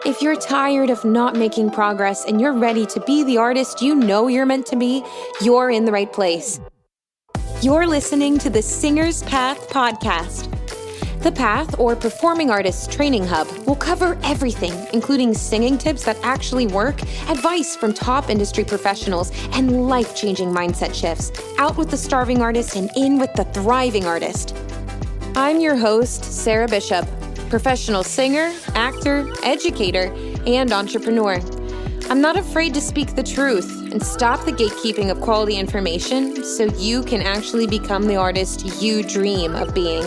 If you're tired of not making progress and you're ready to be the artist you know you're meant to be, you're in the right place. You're listening to the Singer's Path podcast. The Path, or Performing Artists Training Hub, will cover everything, including singing tips that actually work, advice from top industry professionals, and life-changing mindset shifts. Out with the starving artist and in with the thriving artist. I'm your host, Sarah Bishop, professional singer, actor, educator, and entrepreneur. I'm not afraid to speak the truth and stop the gatekeeping of quality information so you can actually become the artist you dream of being.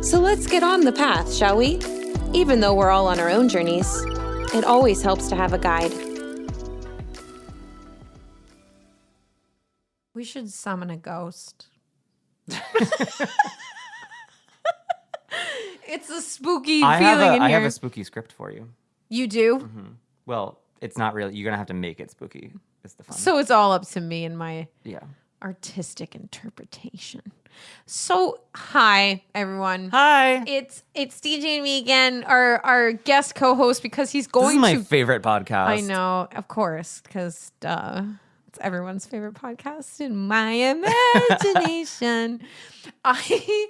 So let's get on the path, shall we? Even though we're all on our own journeys, it always helps to have a guide. We should summon a ghost. It's a spooky feeling in here. I have a spooky script for you. You do? Mm-hmm. Well, it's not really. You're going to have to make it spooky. It's the fun. So it's all up to me and my artistic interpretation. So, hi, everyone. Hi. It's DJ and me again, our guest co-host, because he's going to... This is my favorite podcast. I know, of course, because it's everyone's favorite podcast in my imagination. I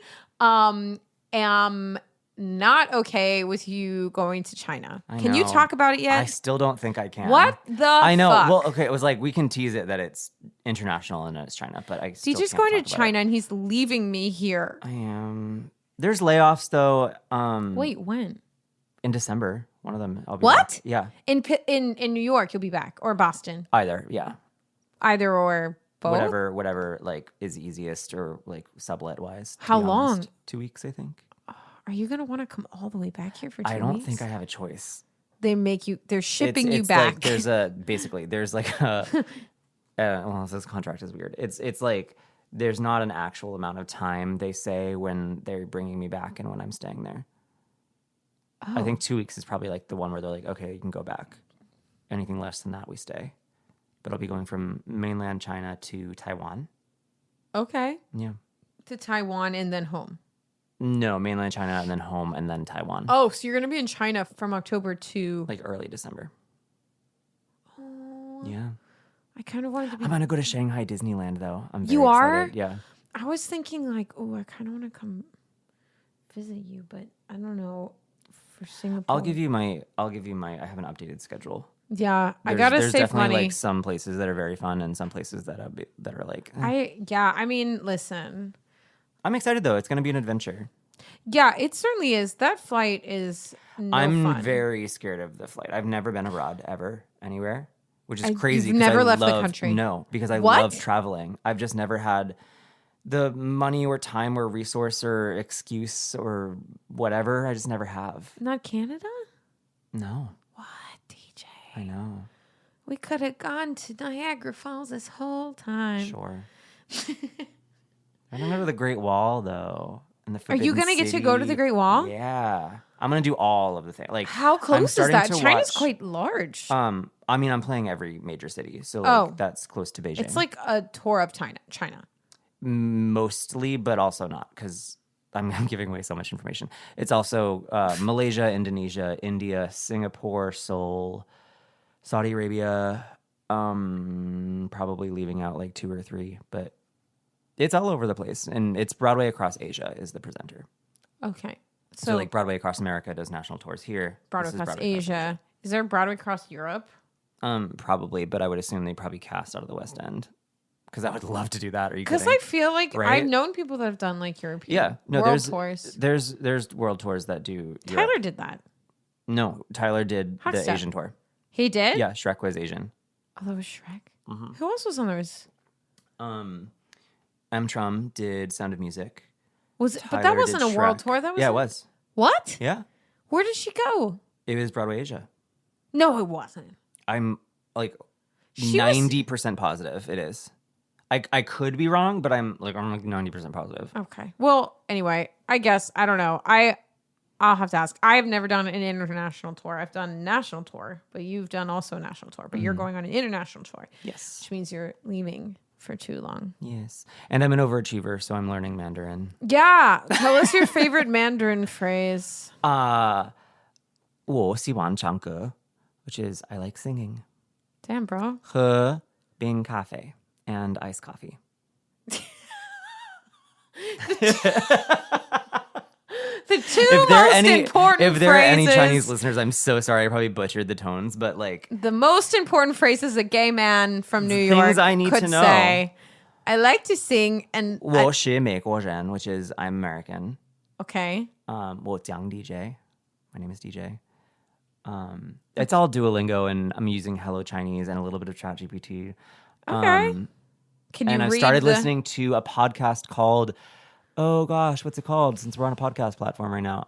am not okay with you going to China. Can you talk about it yet? I still don't think I can. What the I know. fuck? Well, okay, it was like we can tease it that it's international and it's China, but I still DJ's can't going to talk about China and he's leaving me here. I am. There's layoffs though. Wait, when? In December, one of them. I'll be What? back. Yeah. In New York, you'll be back, or Boston. Either. Yeah. Either or both. Whatever. Like is easiest or like sublet wise. How long? 2 weeks, I think. Are you going to want to come all the way back here for 2 weeks? I don't think I have a choice. They're shipping you it's back. Like there's like a, well, this contract is weird. It's like there's not an actual amount of time they say when they're bringing me back and when I'm staying there. Oh. I think 2 weeks is probably like the one where they're like, okay, you can go back. Anything less than that, we stay. But I'll be going from mainland China to Taiwan. Okay. Yeah. To Taiwan and then home. No, mainland China and then home and then Taiwan. Oh, so you're going to be in China from October to... like early December. Oh. Yeah. I kind of wanted to be... I'm going to go to Shanghai Disneyland, though. I'm very You are? excited. Yeah. I was thinking like, oh, I kind of want to come visit you, but I don't know for Singapore. I'll give you my, I have an updated schedule. Yeah, I got to save money. There's definitely like some places that are very fun and some places that are like... I mean, listen... I'm excited though. It's going to be an adventure. Yeah, it certainly is. That flight is I'm fun. very scared of the flight. I've never been abroad ever, anywhere, which is crazy. You've never left the country? No, because I love traveling. I've just never had the money or time or resource or excuse or whatever. I just never have. Not Canada? No. What, DJ? I know. We could have gone to Niagara Falls this whole time. Sure. I don't go to the Great Wall though. Are you going to get to go to the Great Wall? Yeah. I'm going to do all of the things. Like, how close is that? China's quite large. I mean, I'm playing every major city, so like, that's close to Beijing. It's like a tour of China. Mostly, but also not, because I'm giving away so much information. It's also Malaysia, Indonesia, India, Singapore, Seoul, Saudi Arabia, probably leaving out like 2 or 3, but it's all over the place, and it's Broadway Across Asia is the presenter. Okay. So like Broadway Across America does national tours here. Broadway Across Asia. Is there Broadway Across Europe? Probably, but I would assume they probably cast out of the West End. Because I would love to do that. Are you kidding? Because I feel like I've known people that have done like European world tours. There's world tours that do Tyler Europe. did that. No, Tyler did the Asian tour. He did? Yeah, Shrek was Asian. Oh, that was Shrek? Mm-hmm. Who else was on those? M. Trum did Sound of Music. But that wasn't a world tour. That was it was. What? Yeah. Where did she go? It was Broadway Asia. No, it wasn't. I'm like 90% positive it is. I could be wrong, but I'm like 90% positive. Okay. Well, anyway, I guess I don't know. I'll have to ask. I've never done an international tour. I've done a national tour, but you've done also a national tour. But you're going on an international tour. Yes. Which means you're leaving for too long. Yes. And I'm an overachiever, so I'm learning Mandarin. Yeah. Tell us your favorite Mandarin phrase. 我喜欢唱歌, which is I like singing. Damn, bro. 喝冰咖啡 and iced coffee. The two most important If there are any phrases- Chinese listeners, I'm so sorry. I probably butchered the tones, but like The most important phrases a gay man from New things York I need could to know. say. I like to sing and 我是美国人, which is I'm American. okay. 我讲 DJ. My name is DJ. It's all Duolingo, and I'm using Hello Chinese and a little bit of ChatGPT. Okay. Can you And I read started the- listening to a podcast called, oh gosh, what's it called? Since we're on a podcast platform right now,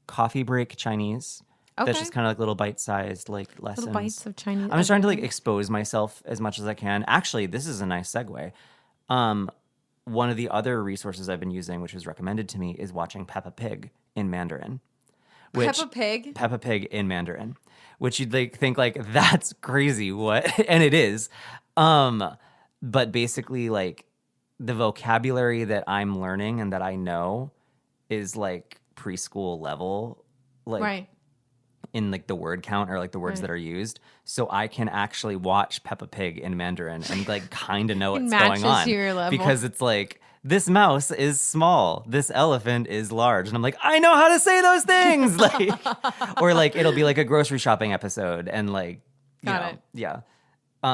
Coffee Break Chinese. That's Okay. just kind of like little bite-sized like lessons. Little bites of Chinese. I'm just trying to like expose myself as much as I can. Actually, this is a nice segue. One of the other resources I've been using, which was recommended to me, is watching Peppa Pig in Mandarin. Peppa Pig? Peppa Pig in Mandarin. Which you'd like think like that's crazy. What? And it is. But basically like the vocabulary that I'm learning and that I know is like preschool level. Like Right. in like the word count or like the words that are used, so I can actually watch Peppa Pig in Mandarin and like kind of know It what's going matches on your level. because it's like this mouse is small, this elephant is large, and I'm like, I know how to say those things. Like, or like it'll be like a grocery shopping episode, and like, Got it. yeah.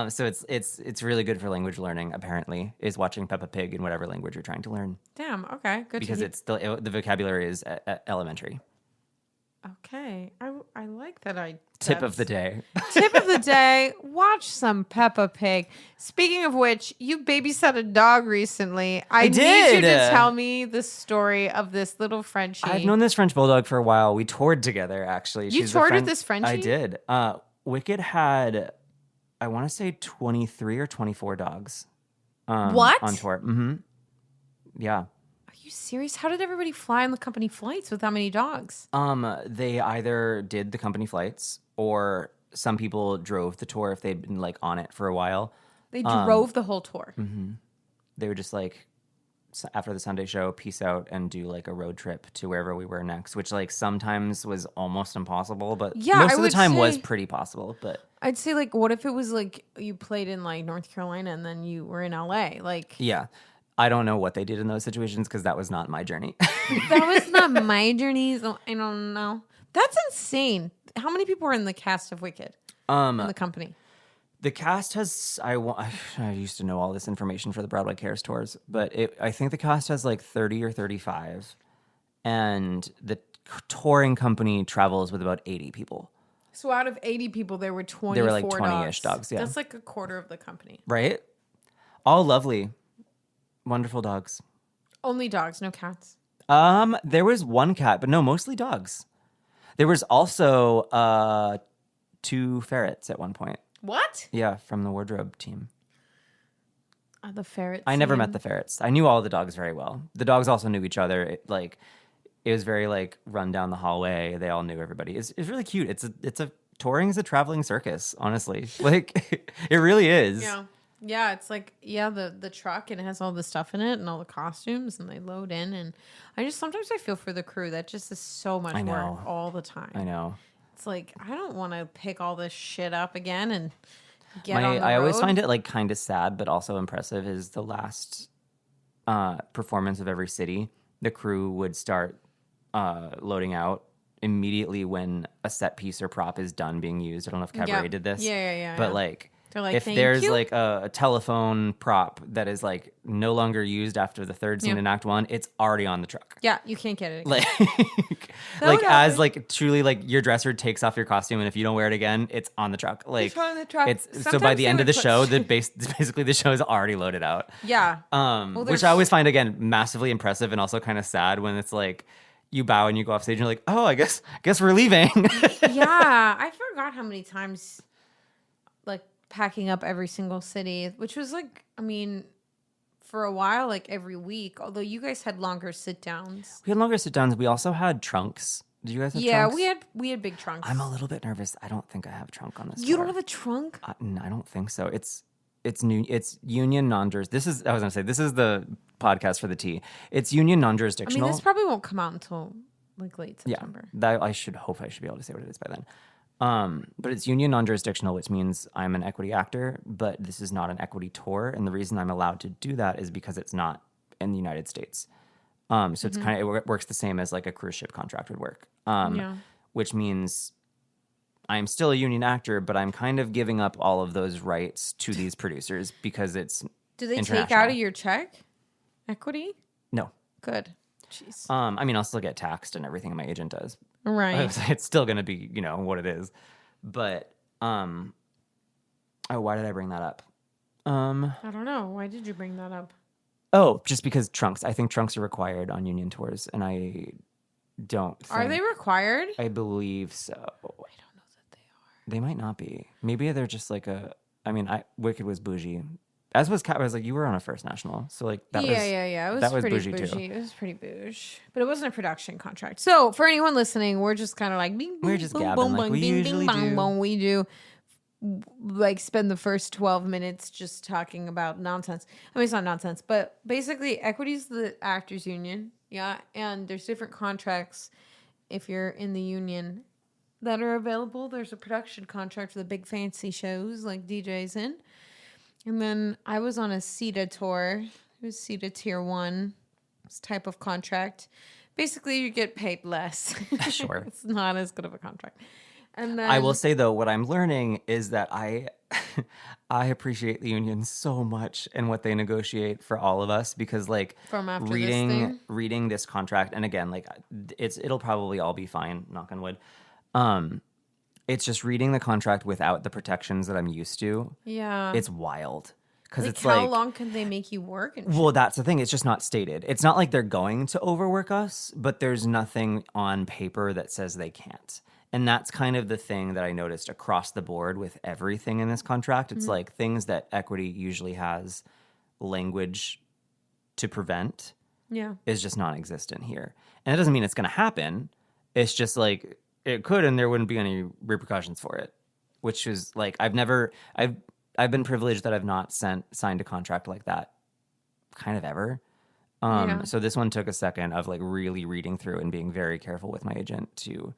So it's really good for language learning. Apparently, is watching Peppa Pig in whatever language you're trying to learn Damn. Okay. Good. because to it's the vocabulary is elementary. Okay. I like that. Tip of the day. Tip of the day, watch some Peppa Pig. Speaking of which, you babysat a dog recently. I need you did. to tell me the story of this little Frenchie. I've known this French bulldog for a while. We toured together, actually. You She's a toured with friend- this Frenchie? I did. Wicked had, I want to say 23 or 24 dogs. What? On tour. Mm-hmm. Yeah. Are you serious? How did everybody fly on the company flights with that many dogs? They either did the company flights or some people drove the tour if they'd been like on it for a while. They drove the whole tour. They would just like after the Sunday show, peace out and do like a road trip to wherever we were next, which like sometimes was almost impossible, but Yeah, most I of the would time was say- pretty possible. But I'd say, like, what if it was like you played in like North Carolina and then you were in LA? Like, yeah, I don't know what they did in those situations because that was not my journey. that was not my journey. So I don't know. That's insane. How many people were in the cast of Wicked? In the company? The cast has I used to know all this information for the Broadway Cares tours, but I think the cast has like 30 or 35, and the touring company travels with about 80 people. So out of 80 people, there were 24 There were like 20-ish dogs, yeah. That's like a quarter of the company. Right? All lovely, wonderful dogs. Only dogs, no cats. There was one cat, but no, mostly dogs. There was also 2 ferrets at one point. What? Yeah, from the wardrobe team. The ferrets. I never met the ferrets. I knew all the dogs very well. The dogs also knew each other. It was very like run down the hallway. They all knew everybody. It's really cute. It's a touring is a traveling circus, honestly. Like it really is. Yeah. Yeah, it's like, the truck, and it has all the stuff in it and all the costumes, and they load in, and sometimes I feel for the crew. That just is so much know. work all the time. I know. It's like, I don't want to pick all this shit up again and get on the I always road. find it like kind of sad, but also impressive is the last performance of every city. The crew would start loading out immediately when a set piece or prop is done being used. I don't know if Cabaret did this. Yeah. But like, They're like, if "Thank there's you." like a telephone prop that is like no longer used after the third scene in Act 1, it's already on the truck. Yeah, you can't get it again. Like, No, as like truly like your dresser takes off your costume, and if you don't wear it again, it's on the truck. Like It's on the truck. It's so by Sometimes the they end of would the put show, shit- basically the show is already loaded out. Yeah. Which there's- I always find again massively impressive and also kind of sad when it's like you bow and you go off stage and you're like, oh, I guess we're leaving. Yeah, I forgot how many times, like, packing up every single city, which was like, I mean, for a while, like every week. Although you guys had longer sit downs. We had longer sit downs. We also had trunks. Did you guys have Yeah, trunks? we had big trunks. I'm a little bit nervous. I don't think I have a trunk on this. You tour. don't have a trunk? I don't think so. It's union non-juris. This is the podcast for the T. It's union I non-jurisdictional. mean, this probably won't come out until like late Yeah, September. I should be able to say what it is by then. But it's union non-jurisdictional, which means I'm an equity actor, but this is not an equity tour. And the reason I'm allowed to do that is because it's not in the United States. So it's kind of, it works the same as like a cruise ship contract would work. Which means I'm still a union actor, but I'm kind of giving up all of those rights to these producers because it's Do they take out of your check equity? No. Good. Jeez. I mean, I'll still get taxed and everything my agent does. Right. It's still going to be, what it is. But, why did I bring that up? I don't know. Why did you bring that up? Oh, just because trunks. I think trunks are required on union tours, and I don't think... Are they required? I believe so. I don't know that they are. They might not be. Maybe they're just like Wicked was bougie. As was Cat. I was like, you were on a First National, so like that was... Yeah. It was pretty bougie too. It was pretty bougie, but it wasn't a production contract. So for anyone listening, we're just kind of like... Bing, we're bing, just boom, gabbing boom, like bing, we bing, usually bing, do. bong, we do. Like spend the first 12 minutes just talking about nonsense. I mean, it's not nonsense, but basically equity's the actors union. Yeah. And there's different contracts if you're in the union that are available. There's a production contract for the big fancy shows like DJs in. And then I was on a CETA tour. It was CETA Tier 1 type of contract. Basically, you get paid less. Sure. It's not as good of a contract. And then I will say though, what I'm learning is that I appreciate the union so much and what they negotiate for all of us because like from after reading this contract, and again, like it'll probably all be fine, knock on wood. It's just reading the contract without the protections that I'm used to. Yeah. It's wild. Because it's how long can they make you work? Well, that's the thing. It's just not stated. It's not like they're going to overwork us, but there's nothing on paper that says they can't. And that's kind of the thing that I noticed across the board with everything in this contract. It's like things that equity usually has language to prevent is just non-existent here. And it doesn't mean it's going to happen. It's just like it could and there wouldn't be any repercussions for it, which is like I've been privileged that I've not signed a contract like that kind of ever. So this one took a second of like really reading through and being very careful with my agent to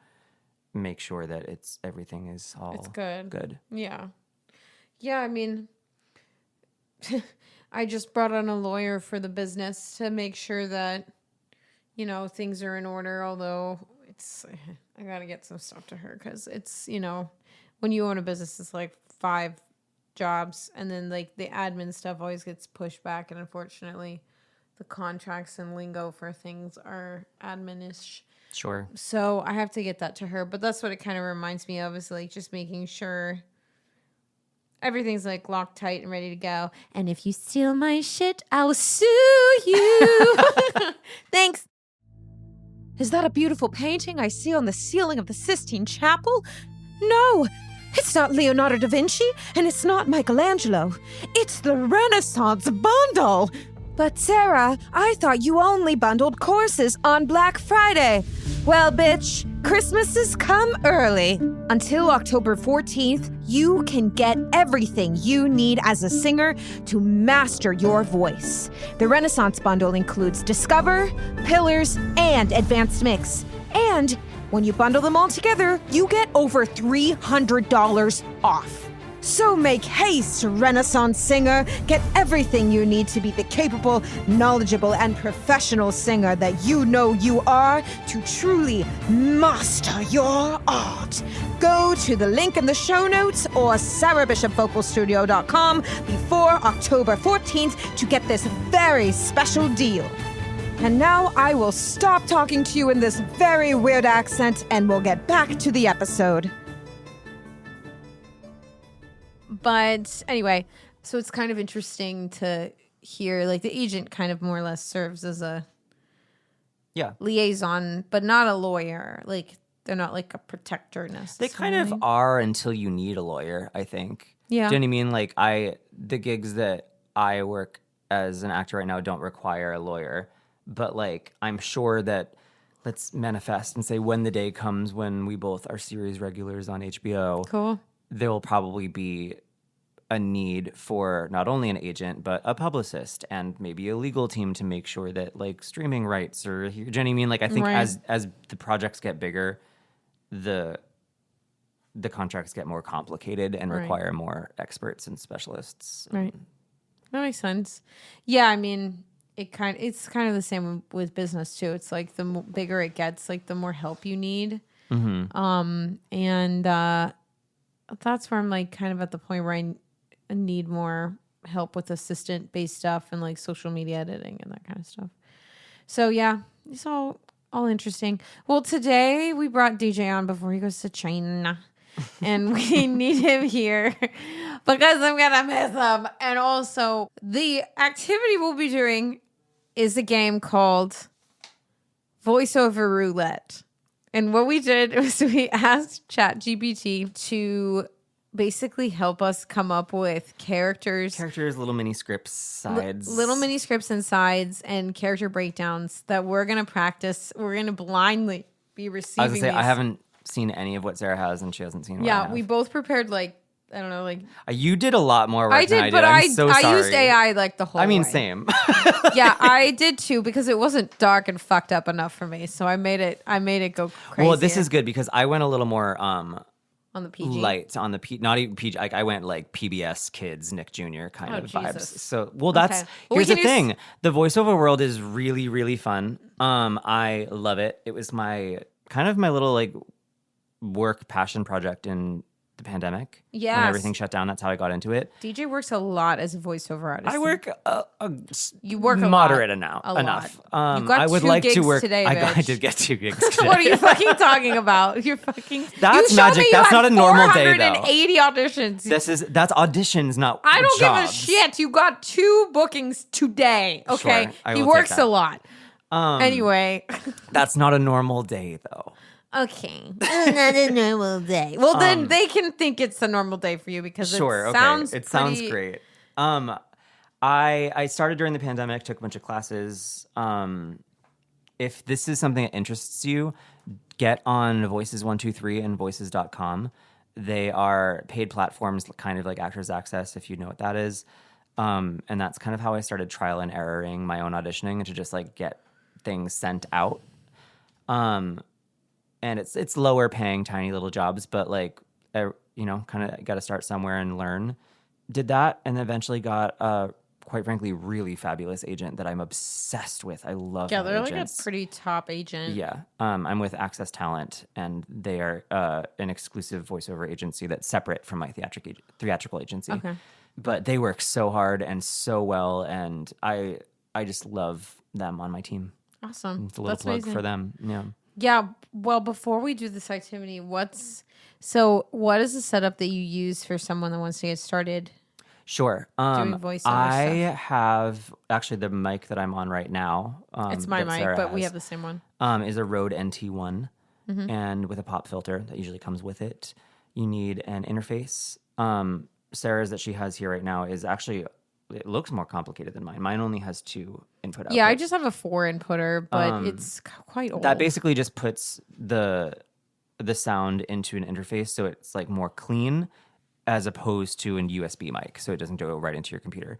make sure that everything is all good. Yeah. I mean, I just brought on a lawyer for the business to make sure that, things are in order. Although I got to get some stuff to her because it's, when you own a business, it's like 5 jobs. And then like the admin stuff always gets pushed back. And unfortunately, the contracts and lingo for things are admin-ish. Sure. So I have to get that to her, but that's what it kind of reminds me of is like just making sure everything's like locked tight and ready to go. And if you steal my shit, I'll sue you. Thanks. Is that a beautiful painting I see on the ceiling of the Sistine Chapel? No, it's not Leonardo da Vinci, and it's not Michelangelo. It's the Renaissance bundle. But Sarah, I thought you only bundled courses on Black Friday. Well, bitch, Christmas has come early. Until October 14th, you can get everything you need as a singer to master your voice. The Renaissance bundle includes Discover, Pillars, and Advanced Mix. And when you bundle them all together, you get over $300 off. So make haste, Renaissance singer. Get everything you need to be the capable, knowledgeable, and professional singer that you know you are to truly master your art. Go to the link in the show notes or sarahbishopvocalstudio.com before October 14th to get this very special deal. And now I will stop talking to you in this very weird accent and we'll get back to the episode. But anyway, so it's kind of interesting to hear, like the agent kind of more or less serves as a liaison, but not a lawyer. Like they're not like a protector necessarily. They kind of are until you need a lawyer, I think. Yeah. Do you know what I mean? Like the gigs that I work as an actor right now don't require a lawyer, but like I'm sure that let's manifest and say when the day comes when we both are series regulars on HBO. Cool. There will probably be a need for not only an agent but a publicist and maybe a legal team to make sure that like streaming rights or do you know what I mean? Like I think as the projects get bigger, the contracts get more complicated and require more experts and specialists. Right. That makes sense. Yeah, I mean, it's kind of the same with business too. It's like the bigger it gets, like the more help you need. Mm-hmm. And that's where I'm like kind of at the point where I need more help with assistant-based stuff and like social media editing and that kind of stuff. So yeah, it's all interesting. Well, today we brought DJ on before he goes to China. And we need him here because I'm going to miss him. And also, the activity we'll be doing is a game called Voiceover Roulette. And what we did was we asked ChatGPT to basically help us come up with characters, little mini scripts, sides. Little mini scripts and sides and character breakdowns that we're going to practice. We're going to blindly be receiving I was going to say, these. I haven't seen any of what Sarah has, and she hasn't seen what I have. We both prepared like, I don't know, like... You did a lot more work I did, than I did. but I'm so sorry. I used AI like the whole way. Same. Yeah, I did too, because it wasn't dark and fucked up enough for me. So I made it go crazy. Well, this is good because I went a little more on the PG. light on the not even PG. Like I went like PBS Kids, Nick Jr. kind of vibes. Jesus. So that's here's the thing. The voiceover world is really, really fun. I love it. It was my little like work passion project in the pandemic. Yeah, when everything shut down, that's how I got into it. DJ works a lot as a voiceover artist. I work you work a moderate lot, enough. You got I would 2 like gigs to work today, I did get 2 gigs today. What are you fucking talking about? You're fucking That's you showed magic. me That's you had not a normal day, though. 480 auditions. That's auditions, not I don't jobs. give a shit. You got 2 bookings today. Okay, Sure, I he will works take that. a lot. Anyway, That's not a normal day, though. okay, not a normal day. Well, then they can think it's a normal day for you because it sounds it sounds great. I started during the pandemic, took a bunch of classes. If this is something that interests you, get on Voices123 and Voices.com. They are paid platforms, kind of like Actors Access, if you know what that is. And that's kind of how I started trial and erroring my own auditioning to just like get things sent out. And it's lower paying, tiny little jobs, but like, kind of got to start somewhere and learn. Did that, and eventually got a, quite frankly, really fabulous agent that I'm obsessed with. I love my they're agents. like a pretty top agent. Yeah, I'm with Access Talent, and they are an exclusive voiceover agency that's separate from my theatrical agency. Okay. But they work so hard and so well, and I just love them on my team. Awesome. It's a little plug for them. Yeah. Yeah. Well, before we do this activity, what is the setup that you use for someone that wants to get started? Sure. Doing voiceover I stuff? have actually the mic that I'm on right now. It's my that mic, Sarah but we has, have the same one. is a Rode NT1, and with a pop filter that usually comes with it. You need an interface. Sarah's that she has here right now is actually, it looks more complicated than mine. Mine only has 2 input outputs. Yeah, I just have a 4 inputter, but it's quite old. That basically just puts the sound into an interface, so it's like more clean as opposed to an USB mic, so it doesn't go right into your computer.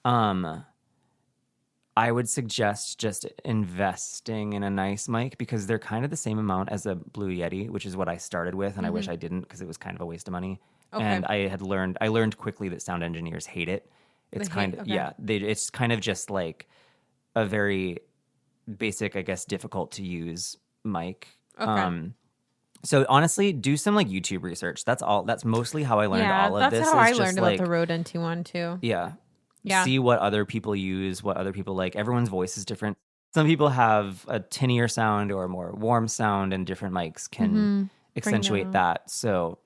I would suggest just investing in a nice mic because they're kind of the same amount as a Blue Yeti, which is what I started with, and I wish I didn't because it was kind of a waste of money. Okay. And I learned quickly that sound engineers hate it. It's it's kind of just like a very basic, I guess, difficult to use mic. Okay. So honestly, do some like YouTube research. That's all. That's mostly how I learned all of this. That's how I just learned about the Rode NT1 too. Yeah. Yeah. See what other people use, what other people like. Everyone's voice is different. Some people have a tinnier sound or a more warm sound, and different mics can accentuate that. So,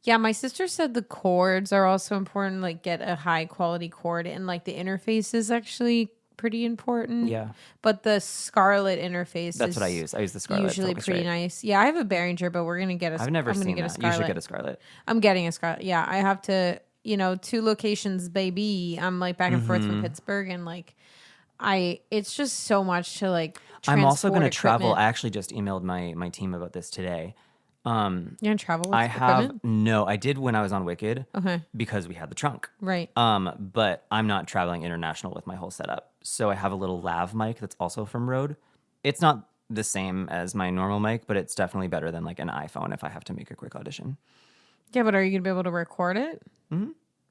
yeah, my sister said the cords are also important. Like, get a high quality cord, and like the interface is actually pretty important. yeah, But the Scarlett interface that's is what I use. I use the Scarlett. usually Focusrite. pretty nice. Yeah, I have a Behringer, but we're gonna get a. I've never I'm gonna seen get that. a Scarlett. You should get a Scarlett. I'm getting a Scarlett. Yeah, I have to. 2 locations, baby. I'm like back and forth from Pittsburgh, and like it's just so much to like. I'm also going to transport travel. equipment. I actually just emailed my team about this today. You gonna travel with I have equipment? no. I did when I was on Wicked. Okay. Because we had the trunk. Right. But I'm not traveling international with my whole setup. So I have a little lav mic that's also from Rode. It's not the same as my normal mic, but it's definitely better than like an iPhone if I have to make a quick audition. Yeah, but are you gonna be able to record it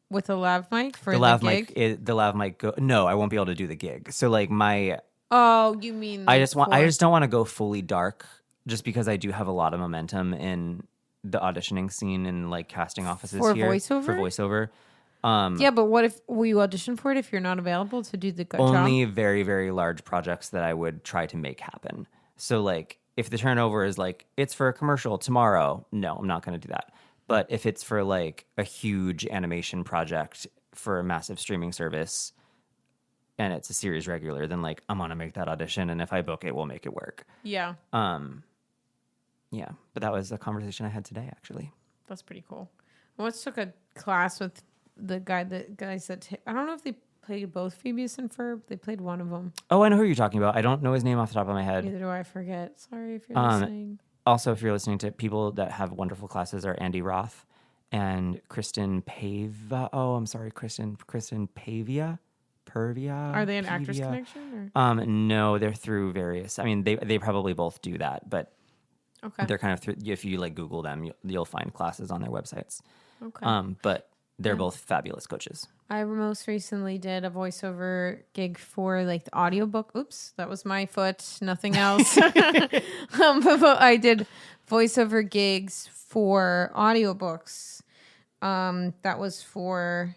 with a lav mic for The lav gig? mic, the lav mic. No, I won't be able to do the gig. So like my, Oh, you mean? I just don't want to go fully dark, just because I do have a lot of momentum in the auditioning scene and like casting offices For here voiceover? for voiceover. Yeah, but what if will you audition for it if you're not available to do the job? Only very, very large projects that I would try to make happen. So like if the turnover is like, it's for a commercial tomorrow, no, I'm not going to do that. But if it's for like a huge animation project for a massive streaming service and it's a series regular, then like I'm going to make that audition. And if I book it, we'll make it work. Yeah, Yeah. But that was a conversation I had today, actually. that's pretty cool. I once took a class with the guys that I don't know if they played both Phoebus and Ferb. They played one of them. Oh, I know who you're talking about. I don't know his name off the top of my head. Neither do I. Forget. Sorry if you're listening. Also, if you're listening to people that have wonderful classes, are Andy Roth and Kristen Pavia. Oh, I'm sorry, Kristen Pavia. Pervia. Are they an actors connection? Or? No, they're through various. I mean, they probably both do that, but Okay. they're kind of through. If you like Google them, you'll find classes on their websites. Okay. But they're both fabulous coaches. I most recently did a voiceover gig for like the audiobook. Oops, that was my foot. Nothing else. But I did voiceover gigs for audiobooks. That was for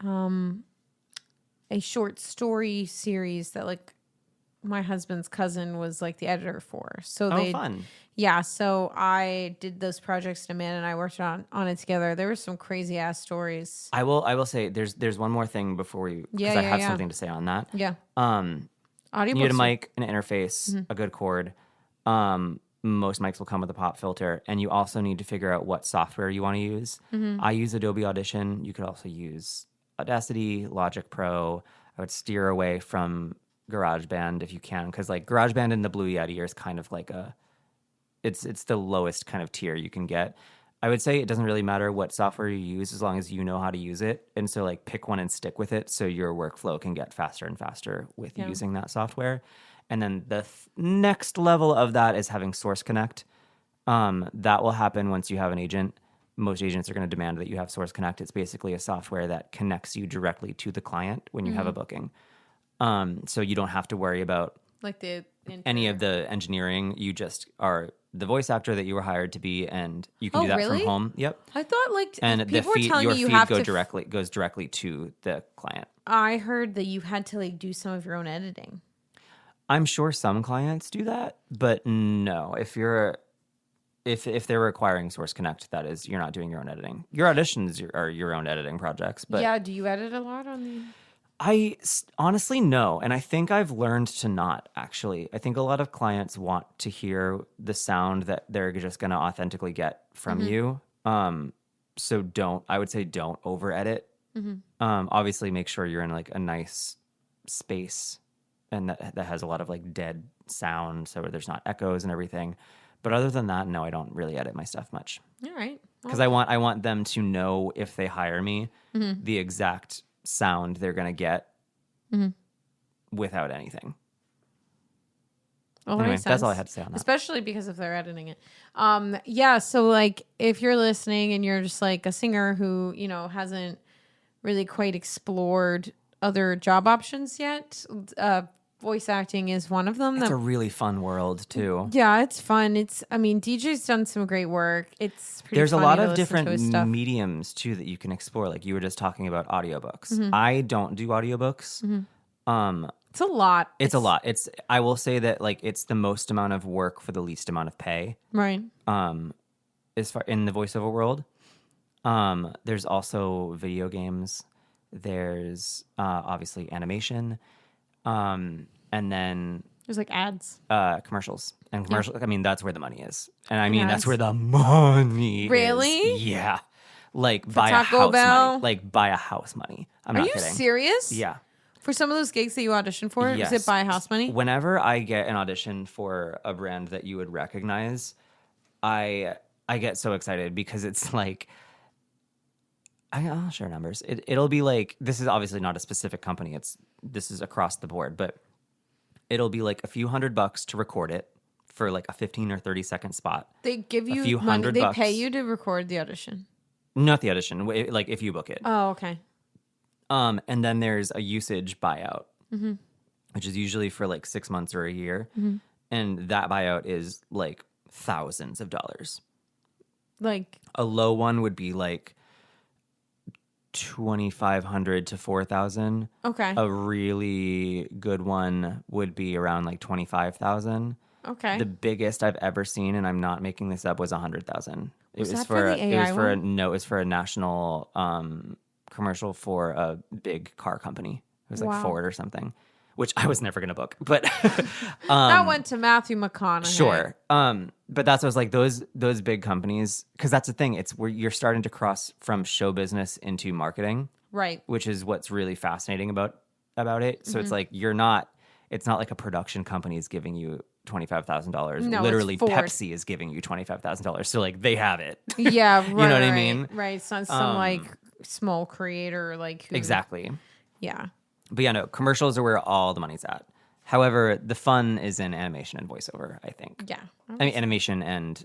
a short story series that like my husband's cousin was like the editor for. So Fun. Yeah, so I did those projects to man and I worked on it together. There were some crazy ass stories. I will say there's one more thing before we because I have something to say on that. Yeah. You Audiobooks. need a mic, an interface, a good cord. Most mics will come with a pop filter, and you also need to figure out what software you want to use. I use Adobe Audition. You could also use Audacity, Logic Pro. I would steer away from GarageBand if you can, because like GarageBand and the Blue Yeti is kind of like it's the lowest kind of tier you can get. I would say it doesn't really matter what software you use as long as you know how to use it. And so like pick one and stick with it so your workflow can get faster and faster with using that software. And then the next level of that is having Source Connect. That will happen once you have an agent. Most agents are going to demand that you have Source Connect. It's basically a software that connects you directly to the client when you have a booking. So you don't have to worry about like any of the engineering. You just are the voice actor that you were hired to be, and you can do that really? from home. Yep. I thought like And the people were feed, telling your you feed have goes directly to the client. I heard that you had to like do some of your own editing. I'm sure some clients do that, but no. If they're requiring Source Connect, that is, you're not doing your own editing. Your auditions are your own editing projects. But yeah, do you edit a lot on the? I honestly no, and I think I've learned to not actually. I think a lot of clients want to hear the sound that they're just going to authentically get from you. So I would say don't over edit. Obviously, make sure you're in like a nice space and that has a lot of like dead sound, so there's not echoes and everything. But other than that, no, I don't really edit my stuff much. All right, because I want them to know if they hire me the exact sound they're going to get without anything. Well, anyway, that's all I had to say on that. Especially because if they're editing it. Yeah, so like if you're listening and you're just like a singer who, hasn't really quite explored other job options yet, voice acting is one of them. It's a really fun world too. Yeah, it's fun. DJ's done some great work. It's pretty There's a funny lot to of listen to his different stuff. mediums too that you can explore. Like you were just talking about audiobooks. I don't do audiobooks. It's a lot. It's a lot. I will say that like it's the most amount of work for the least amount of pay. Right. As far in the voiceover world. There's also video games. There's obviously animation. And then There's like ads. Commercials. And commercials, I mean, that's where the money is. And I mean, Yes. that's where the money Really? is. Yeah. Like buy a Taco house Bell? money. Like buy a house money. I'm Are not you kidding. serious? Yeah. For some of those gigs that you auditioned for, Yes. was it buy house money? Whenever I get an audition for a brand that you would recognize, I get so excited because it's like, I'll share numbers. It'll be like, this is obviously not a specific company. This is across the board, but it'll be like a few $100 to record it for like a 15 or 30-second spot. They give you a few money. $100. They pay you to record the audition. Not the audition, like if you book it. Oh, okay. And then there's a usage buyout, which is usually for like 6 months or a year. And that buyout is like thousands of dollars. Like a low one would be like $2,500 to $4,000. Okay. A really good one would be around like $25,000. Okay. The biggest I've ever seen, and I'm not making this up, was $100,000. It was for the AI one? It was for a national commercial for a big car company. It was like Ford or something, which I was never going to book. But that went to Matthew McConaughey. Sure. But that's what I was like, those big companies, because that's the thing. It's where you're starting to cross from show business into marketing. Right. Which is what's really fascinating about it. So it's like it's not like a production company is giving you $25,000. No, literally it's Ford. Pepsi is giving you $25,000. So like they have it. Yeah, right. You know what I mean? Right. It's not some like small creator like who, Exactly. Yeah. But yeah, no, commercials are where all the money's at. However, the fun is in animation and voiceover, I think. Yeah. I mean, animation and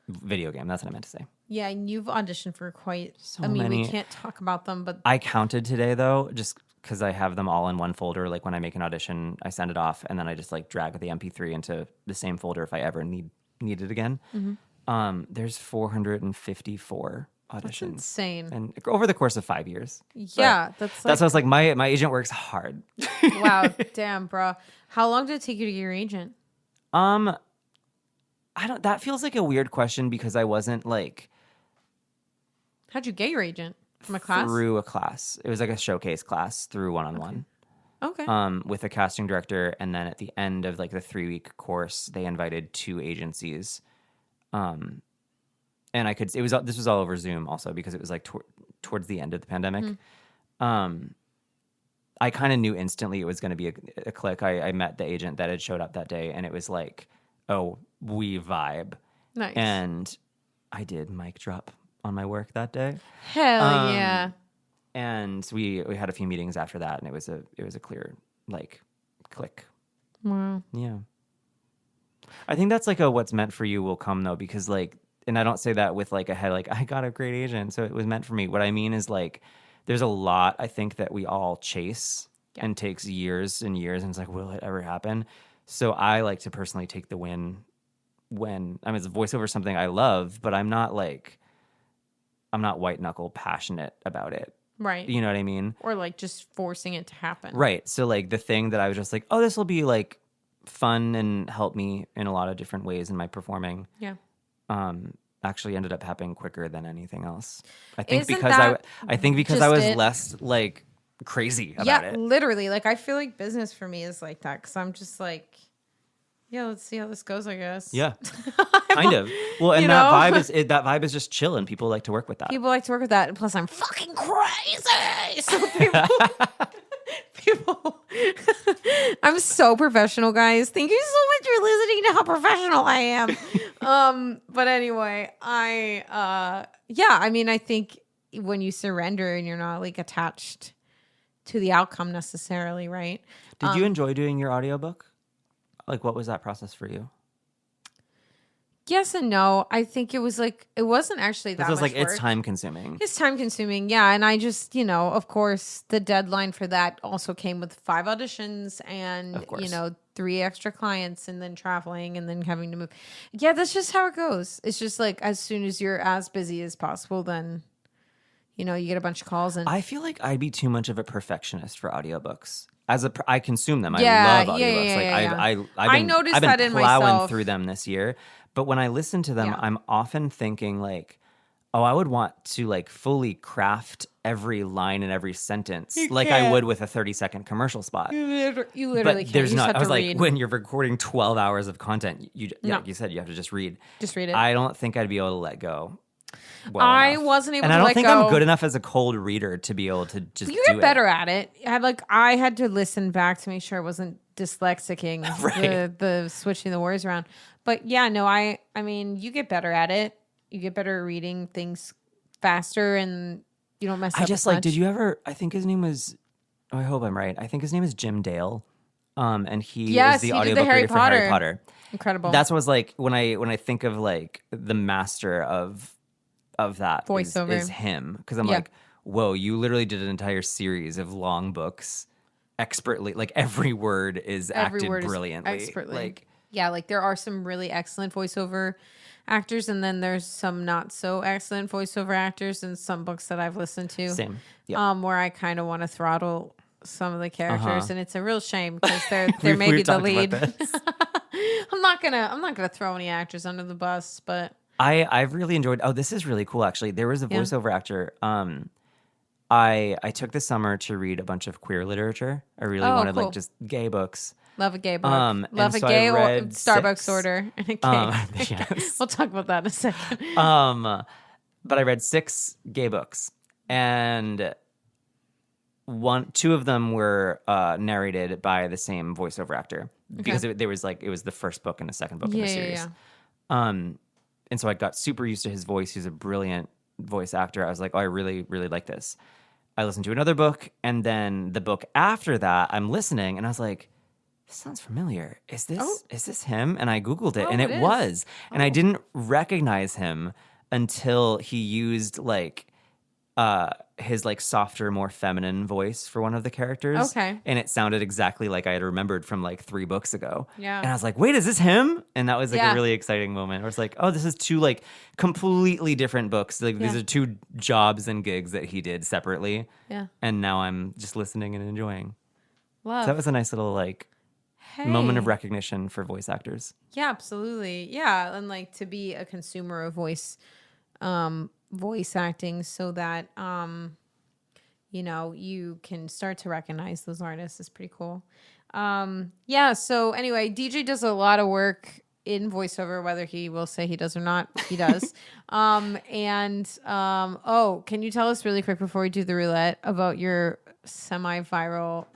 video game. That's what I meant to say. Yeah, and you've auditioned for quite So I mean, many. we can't talk about them, but I counted today though, just because I have them all in one folder. Like when I make an audition, I send it off, and then I just like drag the MP3 into the same folder if I ever need it again. There's 454 auditions. that's insane. And over the course of 5 years. Yeah, that's what I was like. My agent works hard. Wow, damn, bro. How long did it take you to get your agent? That feels like a weird question because I wasn't like How'd you get your agent? From a class? through a class. It was like a showcase class through one-on-one. Okay. With a casting director, and then at the end of like the 3-week course, they invited 2 agencies. And this was all over Zoom also because it was like towards the end of the pandemic. I kind of knew instantly it was going to be a click. I met the agent that had showed up that day, and it was like, oh, we vibe. Nice. And I did mic drop on my work that day. Hell yeah. And we had a few meetings after that, and it was a clear like click. Wow. Yeah. I think that's like what's meant for you will come though, because like, and I don't say that with like a head, like I got a great agent, so it was meant for me. What I mean is like, there's a lot I think that we all chase and takes years and years, and it's like, will it ever happen? So I like to personally take the win when, I mean, it's voiceover something I love, but I'm not white knuckle passionate about it. Right. You know what I mean? Or like just forcing it to happen. Right. So like the thing that I was just like, oh, this will be like fun and help me in a lot of different ways in my performing. Yeah. Actually ended up happening quicker than anything else. I think Isn't because that I was just it? less like crazy about it. Literally. Like I feel like business for me is like that because I'm just like, yeah, let's see how this goes, I guess. Yeah. Kind of. Well, and that vibe is just chill, and people like to work with that. People like to work with that. And plus, I'm fucking crazy. So people, I'm so professional, guys. Thank you so much for listening to how professional I am. But anyway, I mean, I think when you surrender and you're not like attached to the outcome necessarily, right? Did you enjoy doing your audiobook? Like, what was that process for you? Yes and no. I think it was like, it wasn't actually that much It was like, work. it's time consuming. It's time consuming, yeah. And I just, of course, the deadline for that also came with 5 auditions and, 3 extra clients and then traveling and then having to move. Yeah, that's just how it goes. It's just like as soon as you're as busy as possible, then, you get a bunch of calls. And I feel like I'd be too much of a perfectionist for audiobooks. I consume them. Yeah, I love audiobooks. I noticed that in plowing myself. through them this year. But when I listen to them, I'm often thinking like, oh, I would want to like fully craft every line and every sentence like I would with a 30-second commercial spot. You literally But can't. there's You just not. have I was to like, read. when you're recording 12 hours of content, you said you have to just read. Just read it. I don't think I'd be able to let go. I enough. wasn't able and to I don't let think go. I'm good enough as a cold reader to be able to just You do get it. better at it. I had to listen back to make sure I wasn't dyslexicing Right. the switching the words around. But yeah, no, I mean, you get better at it. You get better at reading things faster, and you don't mess up. I just as like, much. did you ever, I think his name was, oh, I hope I'm right. I think his name is Jim Dale. And he Yes, is the he did the audiobook Harry reader for Harry Potter. Potter. Incredible. That's what was like when I think of like the master of that Voiceover. is him, because I'm Yeah. like, whoa, you literally did an entire series of long books expertly. Like every word is acted word is brilliantly. expertly. Like Yeah, like there are some really excellent voiceover actors, and then there's some not so excellent voiceover actors in some books that I've listened to. same. Yeah. Where I kind of want to throttle some of the characters, and it's a real shame because they're We've maybe the talked lead. about this. I'm not gonna throw any actors under the bus, but I've really enjoyed. Oh, this is really cool. Actually, there was a voiceover actor. I took the summer to read a bunch of queer literature. I really wanted cool. like just gay books. love a gay book. And Love a so I gay or read Starbucks 6. order and a gay. Yes. We'll talk about that in a second. But I read 6 gay books, and 2 of them were narrated by the same voiceover actor, because it was the first book and the second book in the series. And so I got super used to his voice. He's a brilliant voice actor. I was like, oh, I really, really like this. I listened to another book, and then the book after that, I'm listening, and I was like, this sounds familiar. Is this him? And I Googled it, and it it is. was. And I didn't recognize him until he used like his like softer, more feminine voice for one of the characters. Okay. And it sounded exactly like I had remembered from like 3 books ago. Yeah. And I was like, wait, is this him? And that was like Yeah. a really exciting moment where it's like, oh, this is 2 like completely different books. Like these are 2 jobs and gigs that he did separately. Yeah. And now I'm just listening and enjoying. Love. So that was a nice little like moment of recognition for voice actors. Yeah, absolutely. Yeah, and like to be a consumer of voice acting, so that you can start to recognize those artists is pretty cool. Yeah. So anyway, DJ does a lot of work in voiceover, whether he will say he does or not. He does. Can you tell us really quick before we do the roulette about your semi-viral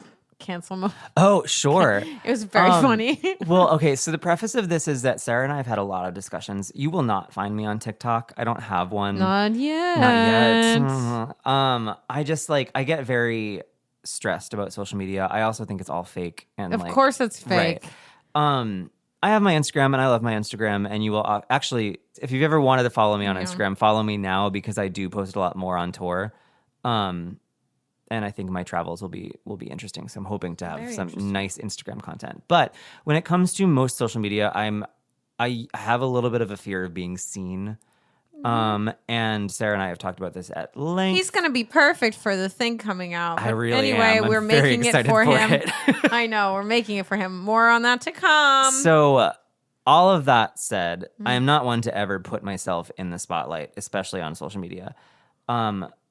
cancel mode? Oh, sure. It was very funny. Well, okay. So the preface of this is that Sarah and I have had a lot of discussions. You will not find me on TikTok. I don't have one. Not yet. Not yet. I just like, I get very stressed about social media. I also think it's all fake. And Of course it's fake. Right. I have my Instagram, and I love my Instagram, and you will actually, if you've ever wanted to follow me on Instagram, follow me now, because I do post a lot more on tour. And I think my travels will be interesting. So I'm hoping to have some nice Instagram content. But when it comes to most social media, I have a little bit of a fear of being seen. And Sarah and I have talked about this at length. He's going to be perfect for the thing coming out. I really anyway, am. I'm we're very making it excited for for him. it. I know, we're making it for him. More on that to come. So all of that said, I am not one to ever put myself in the spotlight, especially on social media.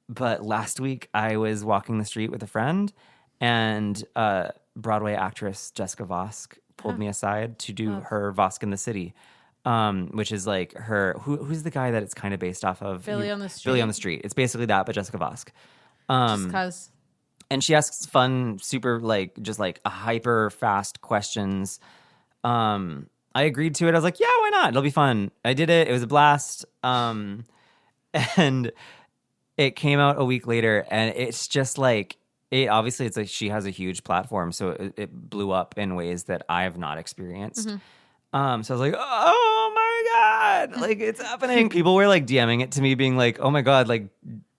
But last week I was walking the street with a friend, and Broadway actress Jessica Vosk pulled me aside to do her Vosk in the City, which is like her, who's the guy that it's kind of based off of? Billy on the Street. Billy on the Street. It's basically that, but Jessica Vosk. Just because. And she asks fun, super like, just like hyper fast questions. I agreed to it. I was like, yeah, why not? It'll be fun. I did it. It was a blast. And it came out a week later, and it's just like, obviously it's like she has a huge platform, so it blew up in ways that I have not experienced. So I was like, oh my God, like it's happening. People were like DMing it to me being like, oh my God, like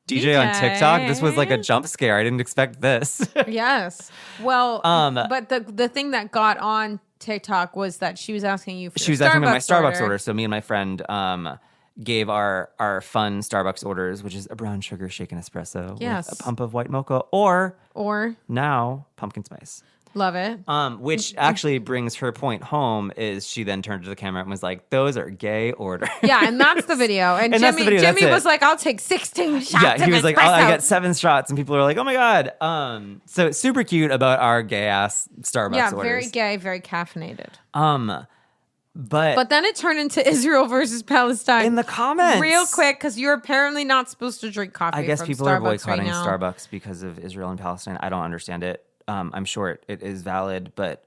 DJ on TikTok, this was like a jump scare. I didn't expect this. Yes. Well, but the thing that got on TikTok was that she was asking you for She was asking me my Starbucks order. So me and my friend gave our fun Starbucks orders, which is a brown sugar shaken espresso with a pump of white mocha or now pumpkin spice. Love it. Which actually brings her point home is she then turned to the camera and was like, those are gay orders. Yeah, and that's the video. And that's the video, that's Jimmy it. was like, I'll take 16 shots Yeah, he was like, espresso. I got 7 shots, and people are like, oh my God. So it's super cute about our gay ass Starbucks orders. Very gay, very caffeinated. But then it turned into Israel versus Palestine. in the comments. Real quick, because you're apparently not supposed to drink coffee. I guess from people Starbucks are boycotting right now. Starbucks because of Israel and Palestine. I don't understand it. I'm sure it is valid, but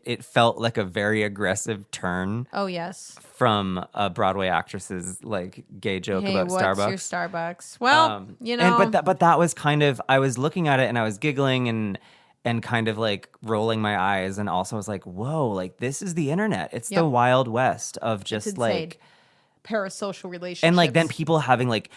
it felt like a very aggressive turn Oh yes. from a Broadway actress's like gay joke Hey, about what's Starbucks. your Starbucks? Well, you know. And but that was kind of, I was looking at it and I was giggling and kind of like rolling my eyes, and also was like, whoa, like this is the internet. It's the Wild West of just insane. like Parasocial relationships. and like then people having like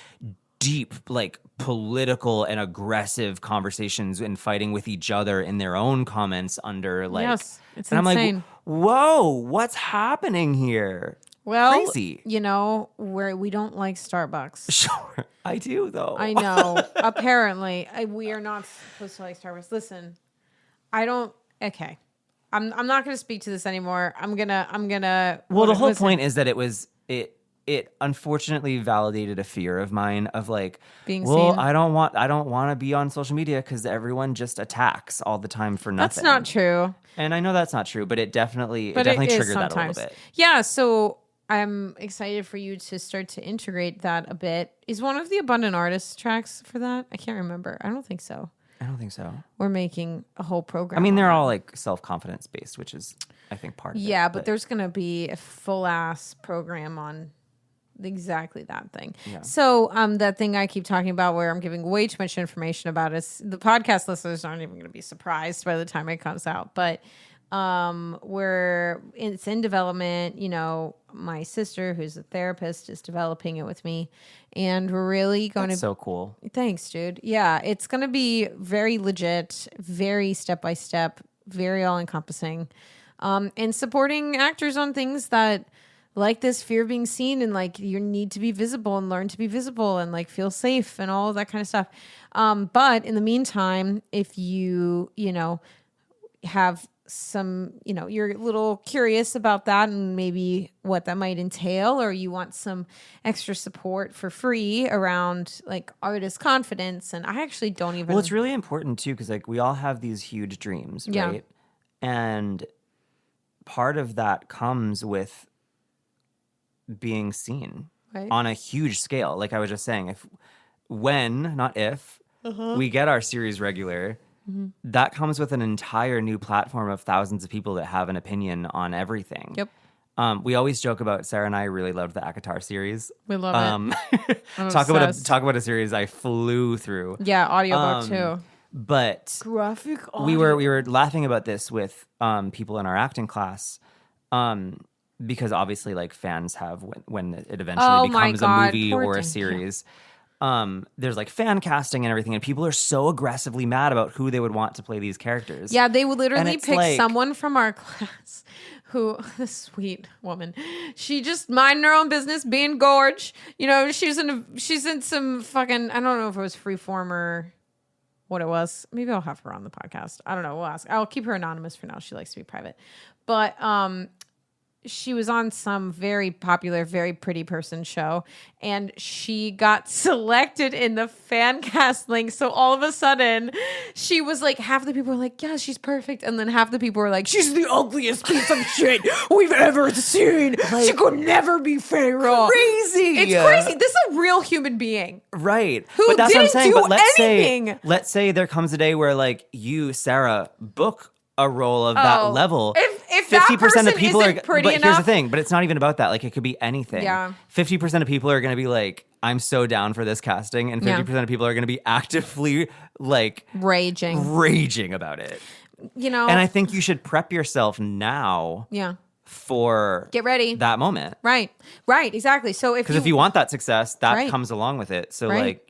deep like political and aggressive conversations and fighting with each other in their own comments under like Yes, it's and insane. I'm like, whoa, what's happening here? Well, crazy. You know, we don't like Starbucks. Sure, I do though. I know. Apparently, we are not supposed to like Starbucks. Listen, I don't. Okay, I'm not going to speak to this anymore. I'm gonna. Well, the whole point is that it unfortunately validated a fear of mine of like, being well, seen. I don't want to be on social media because everyone just attacks all the time for nothing. That's not true. And I know that's not true, but it definitely But triggered is that a sometimes. little bit. Yeah, so I'm excited for you to start to integrate that a bit. Is one of the Abundant Artists tracks for that? I can't remember. I don't think so. I don't think so. We're making a whole program. I mean, on they're that. all like self-confidence based, which is, I think, part of it. Yeah, but there's going to be a full ass program on exactly that thing. Yeah. So that thing I keep talking about where I'm giving way too much information about is the podcast listeners aren't even going to be surprised by the time it comes out. But it's in development. You know, my sister, who's a therapist, is developing it with me. And we're really going That's so cool. Thanks, dude. Yeah, it's going to be very legit, very step-by-step, very all-encompassing. And supporting actors on things that like this fear of being seen and like you need to be visible and learn to be visible and like feel safe and all of that kind of stuff. But in the meantime, if you have some, you're a little curious about that and maybe what that might entail, or you want some extra support for free around like artist confidence. And I actually don't even. Well, it's really important too, because like we all have these huge dreams, Yeah. right? And part of that comes with being seen Right. on a huge scale. Like I was just saying, not if, we get our series regular, that comes with an entire new platform of thousands of people that have an opinion on everything. Yep. We always joke about, Sarah and I really loved the Akatar series. We love it. I'm talk obsessed. about a series I flew through. Yeah, audiobook too. But Graphic audio. we were laughing about this with people in our acting class, because obviously like fans have when it eventually becomes a movie Poor or a thing. series. There's like fan casting and everything, and people are so aggressively mad about who they would want to play these characters. Yeah, they would And literally it's pick like- someone from our class who, this sweet woman, she just minding her own business, being gorge. She's in some fucking, I don't know if it was Freeform or what it was. Maybe I'll have her on the podcast. I don't know. We'll ask. I'll keep her anonymous for now. She likes to be private. But she was on some very popular, very pretty person show, and she got selected in the fan cast link. So all of a sudden, she was like, half the people were like, yeah, she's perfect. And then half the people were like, she's the ugliest piece of shit we've ever seen. She could never be Pharaoh. Crazy. It's crazy. This is a real human being. Right. Who but that's what I'm didn't saying. do But anything. let's say there comes a day where like you, Sarah, book a role of that level. If that 50% person of people isn't are pretty but here's the enough- thing, but it's not even about that. Like it could be anything. Yeah. 50% of people are going to be like, I'm so down for this casting, and 50% of people are going to be actively like Raging. about it. And And I think you should prep yourself now yeah. for Get ready. that moment. Right, exactly. So Because if you want that success, that Right. comes along with it. So Right. like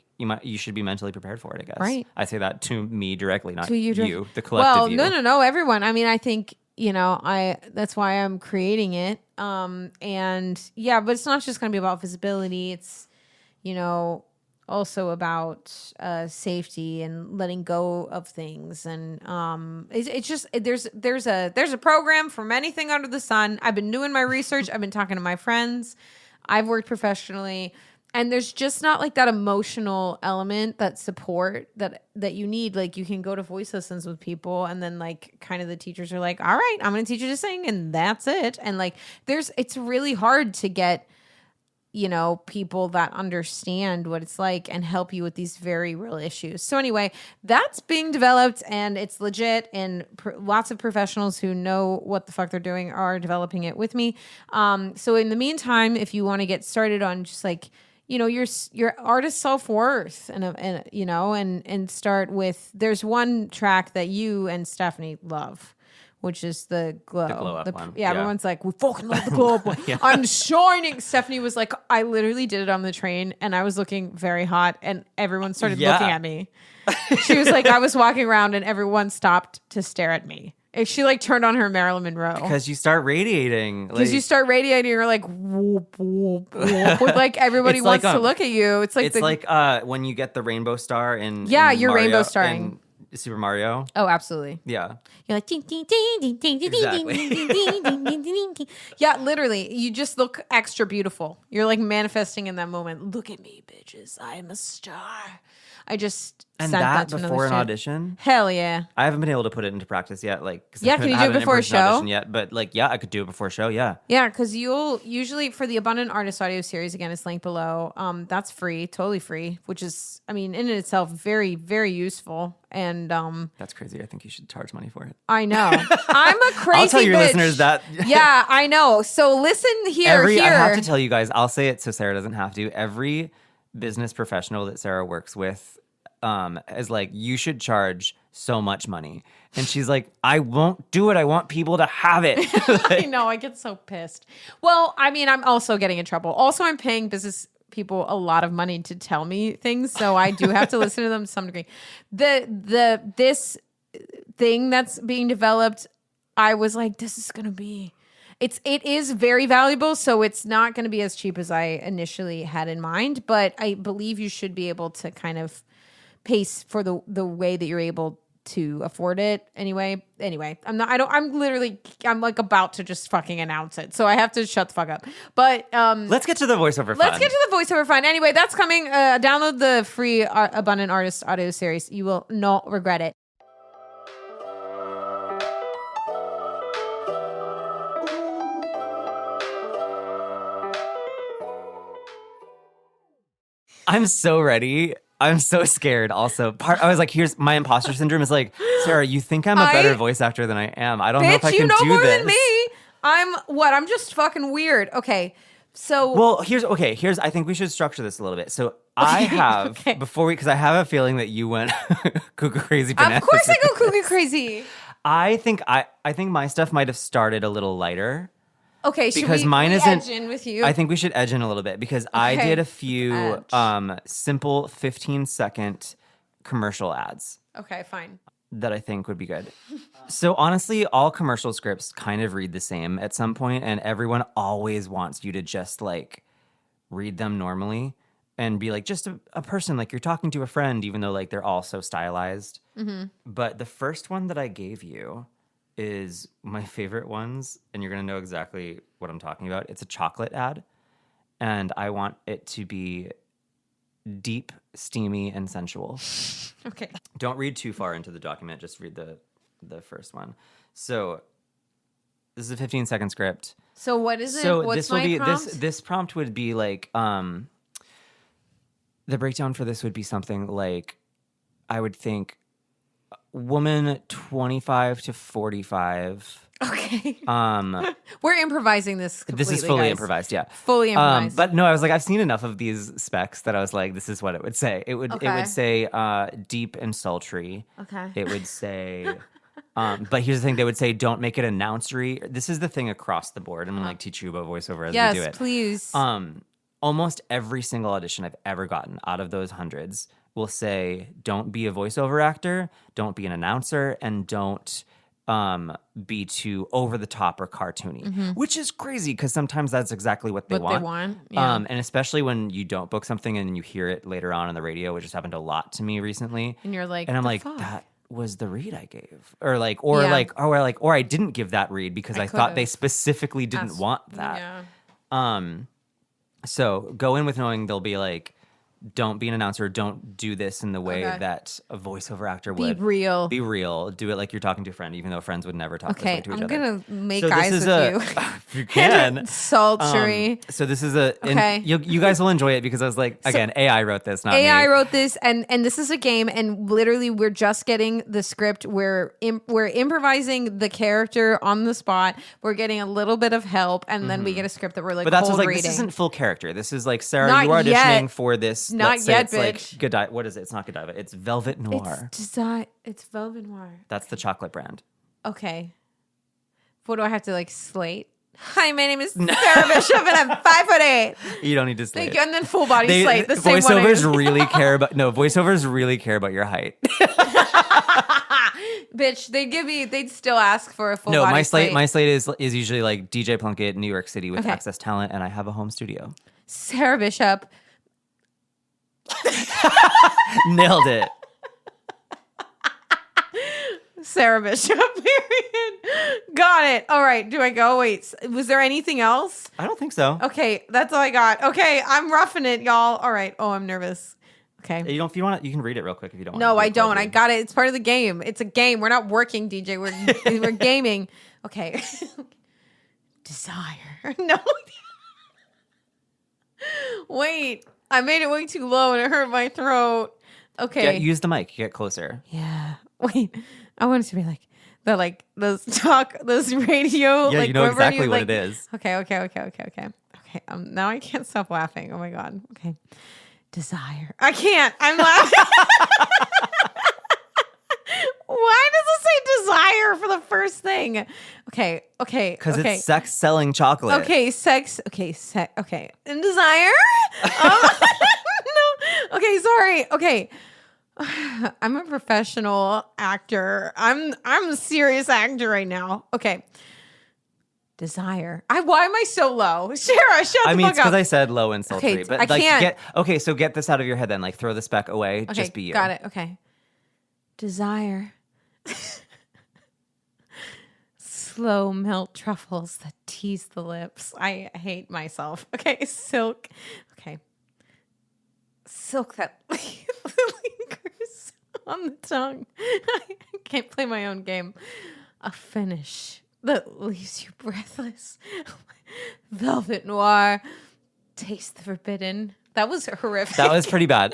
you should be mentally prepared for it, I guess. Right. I say that to me directly, not to you, the collective well, you. no, everyone. I mean, I think that's why I'm creating it. And yeah, but it's not just going to be about visibility. It's also about safety and letting go of things, and it's just there's a program from anything under the sun. I've been doing my research. I've been talking to my friends. I've worked professionally. And there's just not like that emotional element, that support that you need. Like you can go to voice lessons with people, and then like kind of the teachers are like, all right, I'm going to teach you to sing, and that's it. And like it's really hard to get you know, people that understand what it's like and help you with these very real issues. So anyway, that's being developed and it's legit, and lots of professionals who know what the fuck they're doing are developing it with me. So in the meantime, if you want to get started on just like, you know, your artist self-worth and you know, and start with, there's one track that you and Stephanie love, which is the glow. The glow up one. Yeah, everyone's like, we fucking love the glow up one. Yeah. I'm shining. Stephanie was like, I literally did it on the train and I was looking very hot and everyone started looking at me. She was like, I was walking around and everyone stopped to stare at me. And she like turned on her Marilyn Monroe. Because you start radiating. Because you start radiating, you're like, whoop, whoop, whoop. Like everybody wants to look at you. It's like when you get the rainbow star in you're Mario, rainbow starring. in Super Mario. Oh, absolutely. Yeah. You're like ding ding ding ding ding ding ding ding ding ding ding ding ding. Yeah, literally, you just look extra beautiful. You're like manifesting in that moment. Look at me, bitches. I am a star. I just And sent that to before an another audition? Hell yeah. I haven't been able to put it into practice yet. Like, 'cause Yeah, can you do it before a show? audition yet, but like, yeah, I could do it before a show. Yeah. Yeah, because you'll usually, for the Abundant Artist audio series, again, it's linked below. That's free, totally free, which is, I mean, in itself, very, very useful. And That's crazy. I think you should charge money for it. I know. I'm a crazy I'll tell your bitch. listeners that. Yeah, I know. So listen here. I have to tell you guys, I'll say it so Sarah doesn't have to. Every business professional that Sarah works with is like, you should charge so much money. And she's like, I won't do it. I want people to have it. I know. I get so pissed. Well, I mean, I'm also getting in trouble. Also, I'm paying business people a lot of money to tell me things, so I do have to listen to them to some degree. This thing that's being developed, I was like, this is gonna be. It is very valuable, so it's not going to be as cheap as I initially had in mind. But I believe you should be able to kind of pace for the way that you're able to afford it. Anyway, I'm like about to just fucking announce it, so I have to shut the fuck up. But let's get to the voiceover fun. Let's get to the voiceover fun. Anyway, that's coming. Download the free Abundant Artist audio series. You will not regret it. I'm so ready. I'm so scared. Also, I was like, here's my imposter syndrome is like, Sarah, you think I'm a better voice actor than I am. I don't know if I can do this. You know more than me. I'm just fucking weird. Okay. So well, here's I think we should structure this a little bit. So I have because I have a feeling that you went cuckoo crazy bananas. Of course I go cuckoo crazy. I think my stuff might have started a little lighter. Okay, because mine isn't edge in with you? I think we should edge in a little bit because I did a few simple 15-second commercial ads. Okay, fine. That I think would be good. So honestly, all commercial scripts kind of read the same at some point, and everyone always wants you to just like read them normally and be like just a person, like you're talking to a friend, even though like they're all so stylized. Mm-hmm. But the first one that I gave you is my favorite ones, and you're going to know exactly what I'm talking about. It's a chocolate ad, and I want it to be deep, steamy, and sensual. Okay. Don't read too far into the document. Just read the first one. So this is a 15-second script. So what is it? So what's my prompt? This prompt would be like, the breakdown for this would be something like, I would think, woman 25 to 45. Okay. We're improvising this completely, this is fully guys. improvised, yeah. Fully improvised. But no, I was like, I've seen enough of these specs that I was like, this is what it would say. It would say deep and sultry. Okay. It would say but here's the thing, they would say don't make it announcery. This is the thing across the board. I'm gonna like teach you about voiceover as we do it. Yes, please. Almost every single audition I've ever gotten out of those hundreds will say, don't be a voiceover actor, don't be an announcer, and don't be too over the top or cartoony, which is crazy because sometimes that's exactly what they want. Yeah. And especially when you don't book something and you hear it later on the radio, which has happened a lot to me recently. And you're like, and I'm like, fuck? that was the read I gave, or I didn't give that read because I thought they specifically didn't want that. Yeah. So go in with knowing they'll be like, don't be an announcer. Don't do this in the way Okay. that a voiceover actor Be would. real. Be real. Do it like you're talking to a friend, even though friends would never talk this way Okay, to each I'm other. gonna make So eyes this is with you. if you can. Sultry. So this is a. Okay. You guys will enjoy it because I was like, again, AI wrote this, not me. AI wrote this, and this is a game, and literally we're just getting the script. We're improvising the character on the spot. We're getting a little bit of help, and then we get a script that we're like But that's cold what's like, reading. this isn't full character. This is like, Sarah, Not you are auditioning yet. for this. Not let's say yet, it's like bitch. Godiva. What is it? It's not Godiva. It's Velvet Noir. It's Velvet Noir. That's the chocolate brand. Okay. What do I have to like slate? Hi, my name is Sarah Bishop, and I'm 5'8". You don't need to slate. Thank you. And then full body slate. The same one. Voiceovers really care about voiceovers really care about your height. Bitch, they'd still ask for a full body my slate. slate is usually like DJ Plunkett, New York City with Okay. Access Talent, and I have a home studio. Sarah Bishop. Nailed it. Sarah Bishop, period. Got it. All right. Do I go? Wait, was there anything else? I don't think so. Okay, that's all I got. Okay, I'm roughing it, y'all. All right. Oh, I'm nervous. Okay. You don't. If you want, you can read it real quick if you don't. No, want I don't. I got it. It's part of the game. It's a game. We're not working, DJ. We're gaming. Okay. Desire. No. Wait. I made it way too low and it hurt my throat. Okay. Use the mic. Get closer. Yeah. Wait. I want it to be like those radio. Yeah, like, you know wherever exactly what like- it is. Okay. Okay. Now I can't stop laughing. Oh my God. Okay. Desire. I can't. I'm laughing. Why does it say desire for the first thing? Okay. Because it's sex selling chocolate. Okay, sex. Okay, okay, and desire. No. Okay, sorry. Okay, I'm a professional actor. I'm a serious actor right now. Okay, desire. Why am I so low, Sarah? Shut the I mean, fuck it's because up. I said low and sultry. Okay, but I like, can't. So get this out of your head then. Like, throw the speck away. Okay, Just be you. got it. Okay, desire. Slow melt truffles that tease the lips. I hate myself. Okay, silk. Okay. Silk that lingers on the tongue. I can't play my own game. A finish that leaves you breathless. Velvet noir. Taste the forbidden. That was horrific. That was pretty bad.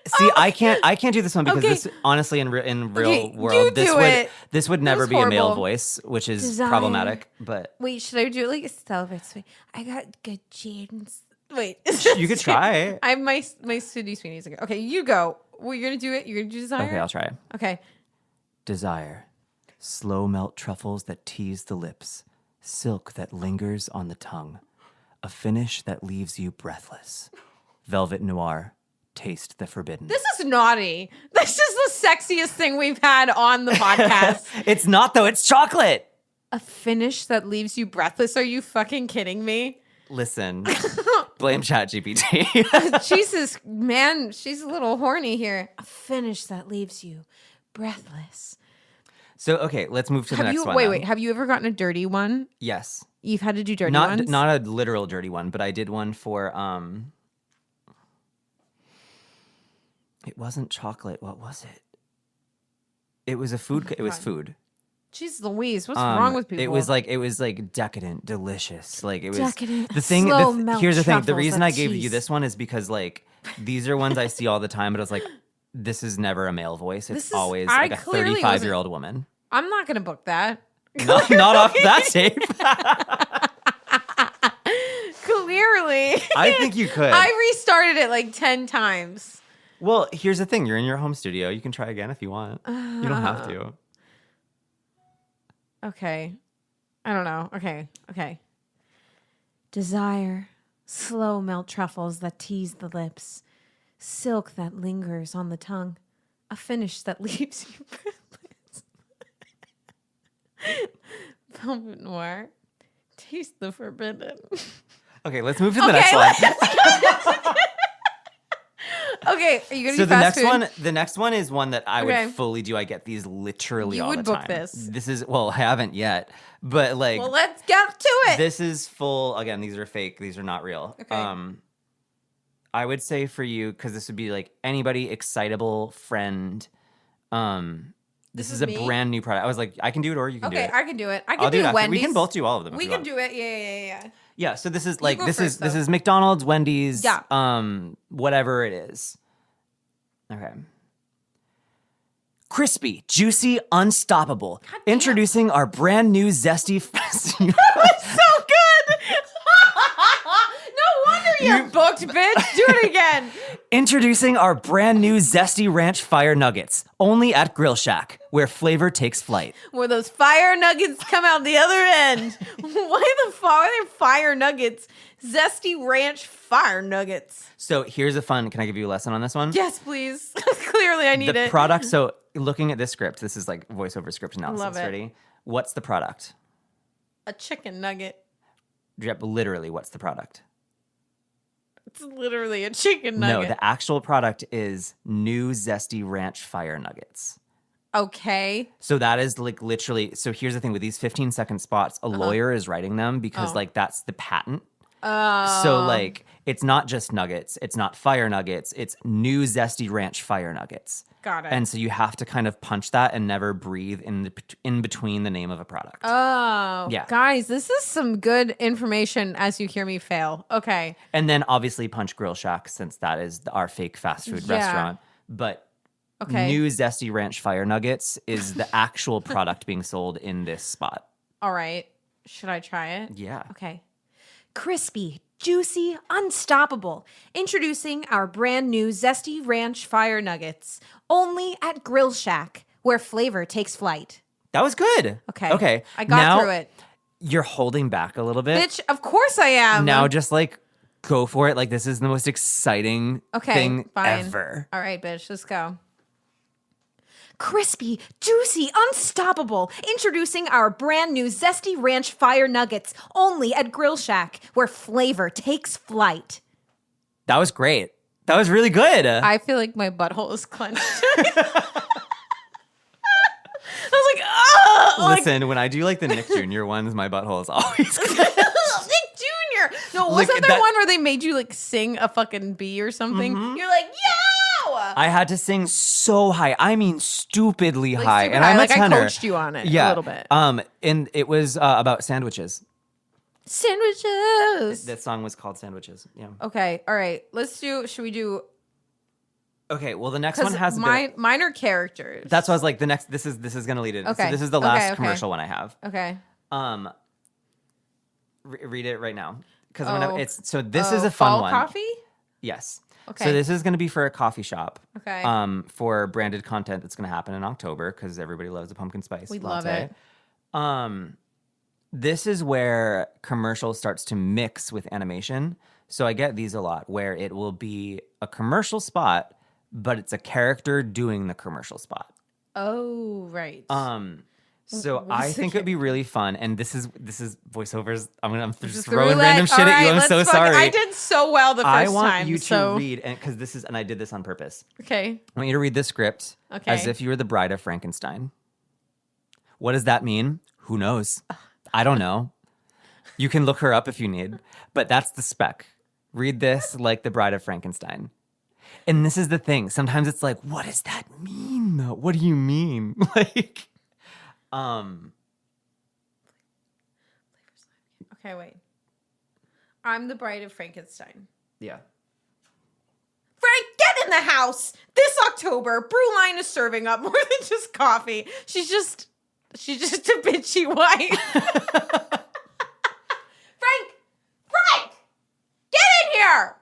See, I can't do this one because Okay. this honestly in real Okay, world you this do this would It never was be a male horrible. voice, which is Desire. problematic. But Wait, should I do it like a celebrate? I got good genes. Wait, you could try. I have my Sydney Sweeney's ago. Okay, you go. Well, you're gonna do it. You're gonna do desire. Okay, I'll try. Okay. Desire, slow melt truffles that tease the lips, silk that lingers on the tongue, a finish that leaves you breathless. Velvet noir, taste the forbidden. This is naughty. This is the sexiest thing we've had on the podcast. It's not though. It's chocolate. A finish that leaves you breathless. Are you fucking kidding me? Listen, blame ChatGPT. Jesus, man, she's a little horny here. A finish that leaves you breathless. So okay, let's move to the next one. Wait. Have you ever gotten a dirty one? Yes. You've had to do dirty ones? Not a literal dirty one, but I did one for it wasn't chocolate. What was it? It was a food. It was food. Jeez Louise, what's wrong with people? It was like decadent, delicious. Like it was Decadent, the thing. slow melt Here's the thing. The truffles reason that I gave you tease. this one is because like these are ones I see all the time. But I was like, this is never a male voice. This It's is- always I like a clearly 35-year-old woman. I'm not going to book that. Not off that tape. Clearly. I think you could. I restarted it like 10 times. Well, here's the thing. You're in your home studio. You can try again if you want. You don't have to. Okay. I don't know. Okay. Desire, slow melt truffles that tease the lips, silk that lingers on the tongue, a finish that leaves you breathless. Velvet noir, taste the forbidden. Okay, let's move to the next one. Okay, are you gonna So do fast food? the next one is one that I Okay. would fully do. I get these literally You all would the book time. this. This is, well, I haven't yet, but like, Well, let's get to it. this is full. Again, these are fake. These are not real. Okay. I would say for you, because this would be like anybody excitable friend. This is a me? brand new product. I was like, I can do it, or you can do Okay, it. I can do it. I I'll can do it do after. Wendy's. We can both do all of them. if We you can want. do it. Yeah. Yeah. So this is like go this first, is though. McDonald's, Wendy's, Yeah. whatever it is. Okay. Crispy, juicy, unstoppable. Introducing our brand new zesty. So good. No wonder you're booked, bitch. Do it again. Introducing our brand new zesty ranch fire nuggets, only at Grill Shack, where flavor takes flight. Where those fire nuggets come out the other end. Why the fuck are they fire nuggets? Zesty ranch fire nuggets. So here's a fun. Can I give you a lesson on this one? Yes, please. Clearly, I need The it. product. So looking at this script, this is like voiceover script analysis. Love it. Ready? What's the product? A chicken nugget. Yep, literally, what's the product? It's literally a chicken No, nugget. the actual product is new zesty ranch fire nuggets. Okay. So that is like literally. So here's the thing with these 15-second spots, a lawyer is writing them because like that's the patent. So like it's not just nuggets, it's not fire nuggets, it's new zesty ranch fire nuggets. Got it. And so you have to kind of punch that and never breathe in between the name of a product. Oh, Yeah. Guys, this is some good information as you hear me fail. Okay. And then obviously punch Grill Shack since that is our fake fast food Yeah. restaurant. But Okay. new zesty ranch fire nuggets is the actual product being sold in this spot. All right. Should I try it? Yeah. Okay. Crispy, juicy, unstoppable. Introducing our brand new Zesty Ranch Fire Nuggets. Only at Grill Shack, where flavor takes flight. That was good. Okay. Okay. I got Now, through it. You're holding back a little bit. Bitch, of course I am. Now just like go for it. Like this is the most exciting thing fine. ever. All right, bitch, let's go. Crispy, juicy, unstoppable. Introducing our brand new Zesty Ranch Fire Nuggets, only at Grill Shack, where flavor takes flight. That was great. That was really good. I feel like my butthole is clenched. I was like, oh! Listen, when I do like the Nick Jr. ones, my butthole is always good. Nick Jr. No, Like, wasn't there that- one where they made you like sing a fucking bee or something? You're like, yo! I had to sing so high. I mean, stupidly Like, high. super And high. I'm Like, a I tenor. coached you on it Yeah. a little bit. And it was about sandwiches. Sandwiches. That song was called Sandwiches. Yeah. Okay, all right. Should we do? Okay. Well, the next one Because has a bit. minor characters. That's why I was like, the next. This is gonna lead it. Okay. So this is the Okay, last okay. commercial one I have. Okay. Read it right now because Oh. it's so. This is a fun fall one. coffee? Yes. Okay. So this is going to be for a coffee shop. Okay. For branded content that's going to happen in October because everybody loves a pumpkin spice We latte. love it. This is where commercial starts to mix with animation. So I get these a lot where it will be a commercial spot, but it's a character doing the commercial spot. Oh, right. So What's I the think it'd be really fun, and this is voiceovers. I'm just Just throwing roulette. random shit All at you. right, I'm so let's sorry. I did so well the first I want time. you to so. read, and because this is, and I did this on purpose. Okay. I want you to read the script Okay. as if you were the bride of Frankenstein. What does that mean? Who knows? I don't know. You can look her up if you need, but that's the spec. Read this like the bride of Frankenstein. And this is the thing. Sometimes it's like, what does that mean though? What do you mean? Like, Okay, wait. I'm the bride of Frankenstein. yeah. Frank, get in the house! This October, Brewline is serving up more than just coffee. She's just a bitchy wife. Frank! Get in here!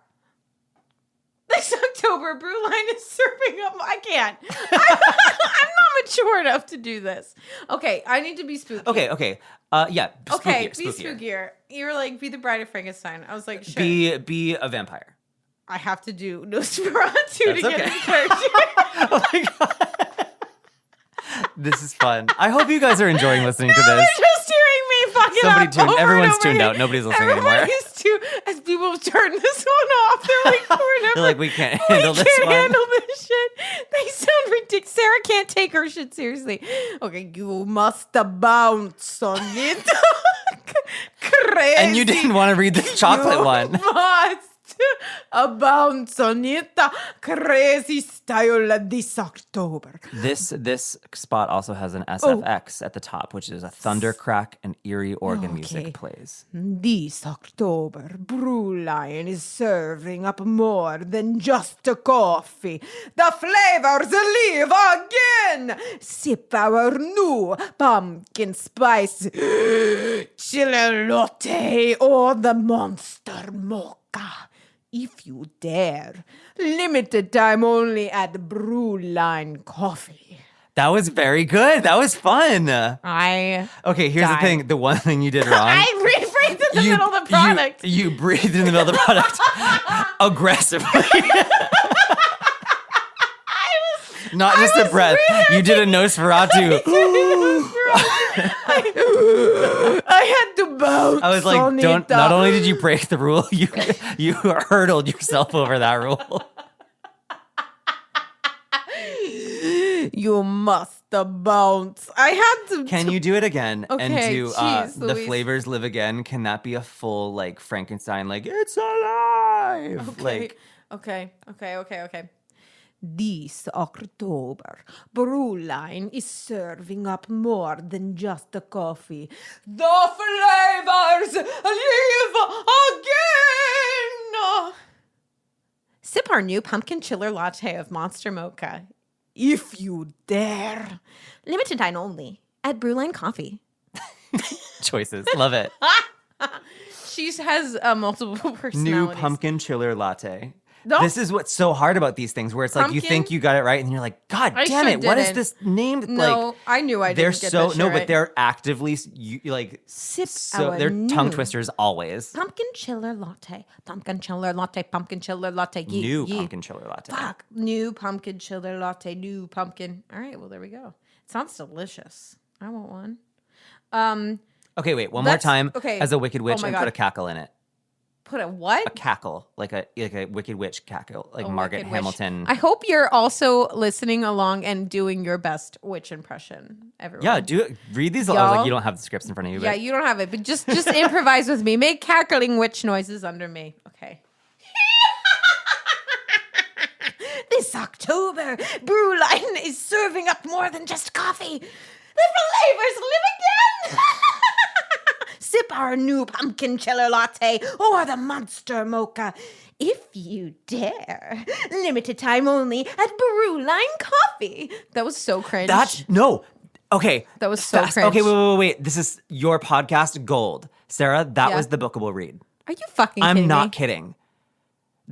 This October, Brewline is serving up. I can't. I'm not mature enough to do this. Okay, I need to be spooky. Okay. Yeah. Okay, spookier, be spookier. spookier. You're like, be the bride of Frankenstein. I was like, sure. Be a vampire. I have to do Nosferatu to That's get okay. in character. Oh my god. This is fun. I hope you guys are enjoying listening to this. You're just hearing me fucking Everyone's tuned out. Nobody's listening anymore. As people turn this one off, they're like, They're like, we can't handle this one. handle this shit. They sound ridiculous. Sarah can't take her shit seriously. Okay, you must bounce on it. Crazy. And you didn't want to read the chocolate one. Must bounce on it. Crazy style this October. This spot also has an SFX at the top, which is a thunder crack and eerie organ music plays. This October, Brew Lion is serving up more than just a coffee. The flavors live again. Sip our new pumpkin spice chili latte or the monster mocha. If you dare. Limited time only at Brew Line Coffee. That was very good. That was fun. Okay, here's the thing. The one thing you did wrong. I rephrased in the middle of the product. You breathed in the middle of the product aggressively. Not just a breath. You did a Nosferatu. I had to bounce. I was like, not only did you break the rule, you hurdled yourself over that rule. You must bounce. I had to. Can you do it again? Okay, and do the Louise. flavors live again? Can that be a full like Frankenstein? Like it's alive. Okay. Like Okay. This October, Brew Line is serving up more than just a coffee. The flavors live again! Sip our new pumpkin chiller latte of Monster Mocha. If you dare. Limited time only at Brew Line Coffee. choices. Love it. She has multiple personalities. New pumpkin chiller latte. No. This is what's so hard about these things, where it's like you think you got it right, and you're like, God damn it, what is this named? No, like, I knew I didn't get this no, right. but they're actively like Sip so our they're new tongue twisters always. Pumpkin chiller latte. Pumpkin chiller latte. Pumpkin chiller latte. New pumpkin chiller latte. Fuck. New pumpkin chiller latte. New pumpkin. All right, well, there we go. It sounds delicious. I want one. Okay, wait, one more time. Okay. As a wicked witch, Oh my and God. put a cackle in it. Put a what? A cackle, like a wicked witch cackle, like A Margaret wicked witch. Hamilton. I hope you're also listening along and doing your best witch impression, everyone. Yeah, do it. Read these. I was Y'all- like, you don't have the scripts in front of you. Yeah, But you don't have it, but just improvise with me. Make cackling witch noises under me. Okay. This October, Brew Line is serving up more than just coffee. The flavors live again. Sip our new pumpkin chiller latte or the monster mocha. If you dare. Limited time only at Brew Line Coffee. That was so cringe. Okay. That was so fast. cringe. Okay, wait. This is your podcast gold. Sarah, that Yeah. was the bookable read. Are you fucking kidding I'm not me? kidding.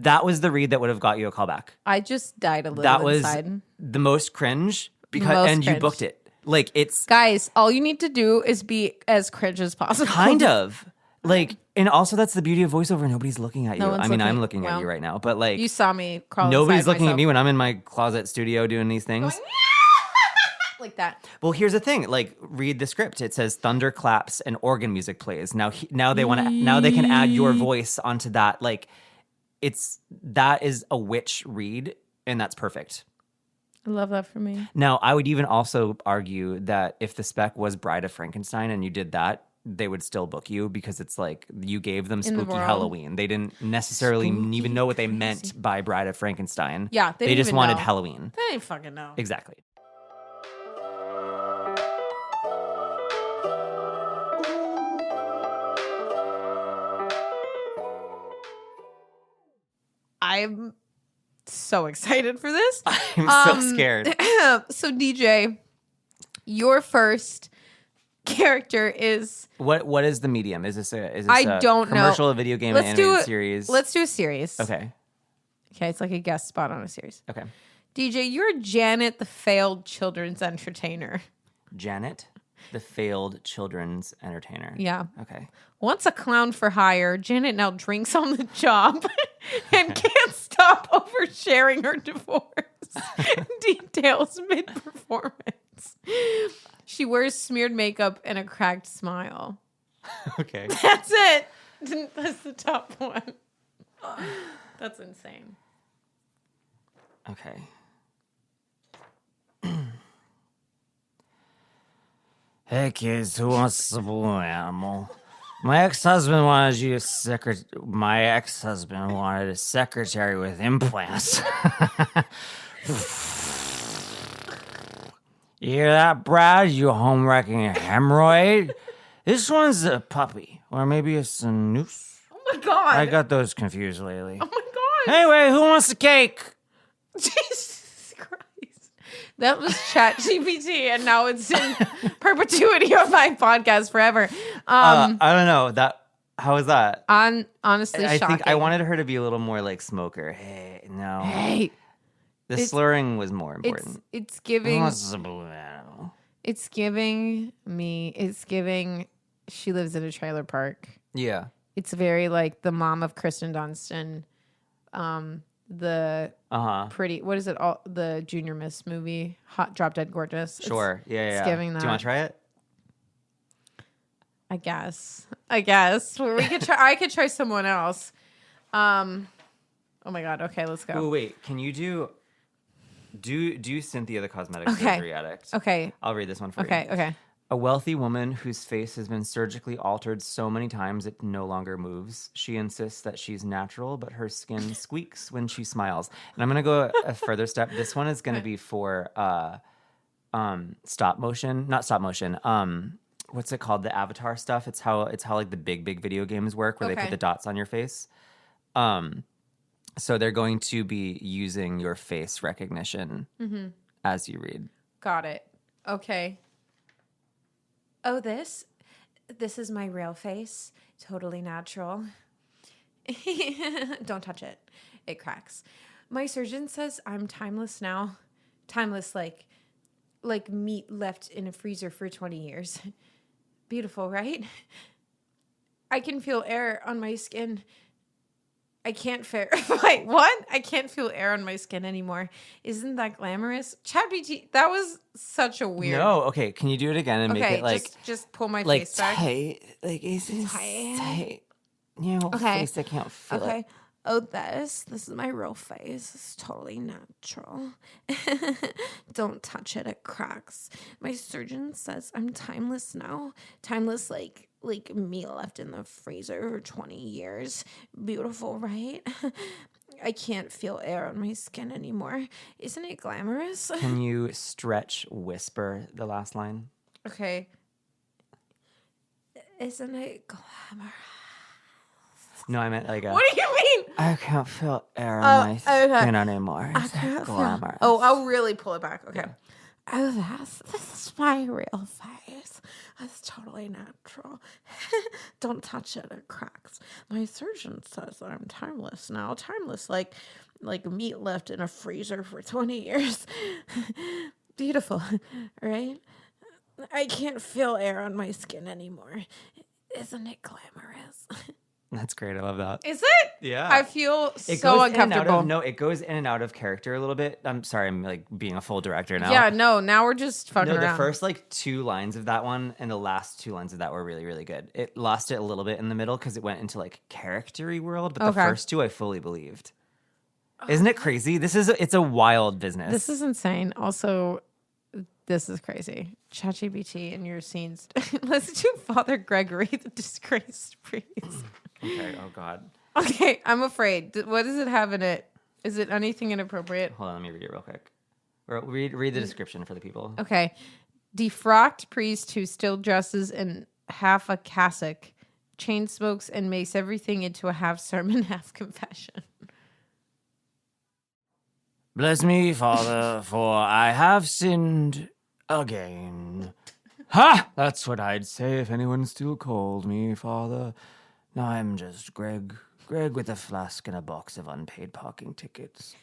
That was the read that would have got you a callback. I just died a little That was inside. the most cringe Most and you cringe. booked it. Like it's Guys, all you need to do is be as cringe as possible. kind of like, and also that's the beauty of voiceover. Nobody's looking at you. No one's I mean, looking- I'm looking at well, you right now, but like You saw me crawl nobody's inside looking at myself. me when I'm in my closet studio doing these things. Like that. Well, here's the thing. Like, read the script. It says thunder claps and organ music plays. Now they want to. Now they can add your voice onto that. Like, that is a witch read, and that's perfect. I love that for me. Now, I would even also argue that if the spec was Bride of Frankenstein and you did that, they would still book you because it's like you gave them In the spooky world. Halloween. They didn't necessarily even know what they meant by Bride of Frankenstein. Yeah, they didn't just even wanted know. Halloween. They didn't fucking know. Exactly. I'm so excited for this. I'm so scared. So DJ, your first character is What is the medium? Is this a I don't know. commercial, a video game, an animated series? Let's do a series. Okay. Okay, it's like a guest spot on a series. Okay. DJ, you're Janet, the failed children's entertainer. Janet, the failed children's entertainer. Yeah. Okay. Once a clown for hire, Janet now drinks on the job and can't stop oversharing her divorce details mid-performance. She wears smeared makeup and a cracked smile. Okay. That's it. That's the top one. That's insane. Okay. Hey kids, who wants a balloon animal? My ex-husband wanted a secretary with implants. You hear that, Brad? You home wrecking a hemorrhoid? This one's a puppy, or maybe it's a noose. Oh my God. I got those confused lately. Oh my God. Anyway, who wants a cake? Jesus Christ. That was ChatGPT, and now it's in perpetuity of my podcast forever. I don't know. How was that? Honestly, I shocking. think I wanted her to be a little more like Smoker. Hey, no. Hey. The slurring was more important. It's giving. Who wants a balloon animal? It's giving she lives in a trailer park. Yeah. It's very like the mom of Kristen Dunst, the pretty, what is it? All the Junior Miss movie, Hot Drop Dead Gorgeous. Sure. It's giving that. Do you want to try it? I guess. We could try. I could try someone else. Oh my God. Okay, let's go. Oh wait, can you do Cynthia the cosmetic surgery addict? Okay. I'll read this one for you. Okay. A wealthy woman whose face has been surgically altered so many times it no longer moves. She insists that she's natural, but her skin squeaks when she smiles. And I'm going to go a further step. This one is going to be for stop motion. Not stop motion. What's it called? The avatar stuff. It's how like the big video games work where they put the dots on your face. So they're going to be using your face recognition as you read. Got it. Okay. Oh, this is my real face. Totally natural. Don't touch it. It cracks. My surgeon says I'm timeless now. Timeless like meat left in a freezer for 20 years. Beautiful, right? I can feel air on my skin. I can't wait, what? I can't feel air on my skin anymore. Isn't that glamorous? ChatGPT, that was such a weird. No, okay. Can you do it again and make it like just pull my like face back. Tight. Like is it tight? You know, face I can't feel it. Oh, this is my real face. It's totally natural. Don't touch it. It cracks. My surgeon says I'm timeless now. Timeless like meat left in the freezer for 20 years. Beautiful, right? I can't feel air on my skin anymore. Isn't it glamorous? Can you whisper the last line? Okay. Isn't it glamorous? No, I meant like a... What do you mean? I can't feel air on my skin anymore. I can't feel... Oh, I'll really pull it back. Okay. Yeah. Oh, this is my real face. It's totally natural. Don't touch it. It cracks. My surgeon says that I'm timeless now. Timeless like meat left in a freezer for 20 years. Beautiful, right? I can't feel air on my skin anymore. Isn't it glamorous? That's great. I love that. Is it? Yeah. I feel so uncomfortable. It goes in and out of character a little bit. I'm sorry. I'm like being a full director now. Yeah, no. Now we're just fucking around. The first like 2 lines of that one and the last 2 lines of that were really, really good. It lost it a little bit in the middle because it went into like character-y world, but the first 2 I fully believed. Isn't it crazy? It's a wild business. This is insane. Also, this is crazy. ChatGPT in your scenes. Listen to Father Gregory, the disgraced priest. Okay. Oh God. Okay, I'm afraid. What does it have in it? Is it anything inappropriate? Hold on, let me read it real quick. Or read the description for the people. Okay. Defrocked priest who still dresses in half a cassock, chain smokes, and makes everything into a half sermon, half confession. Bless me, Father, for I have sinned again. Ha! That's what I'd say if anyone still called me Father. No, I'm just Greg. Greg with a flask and a box of unpaid parking tickets.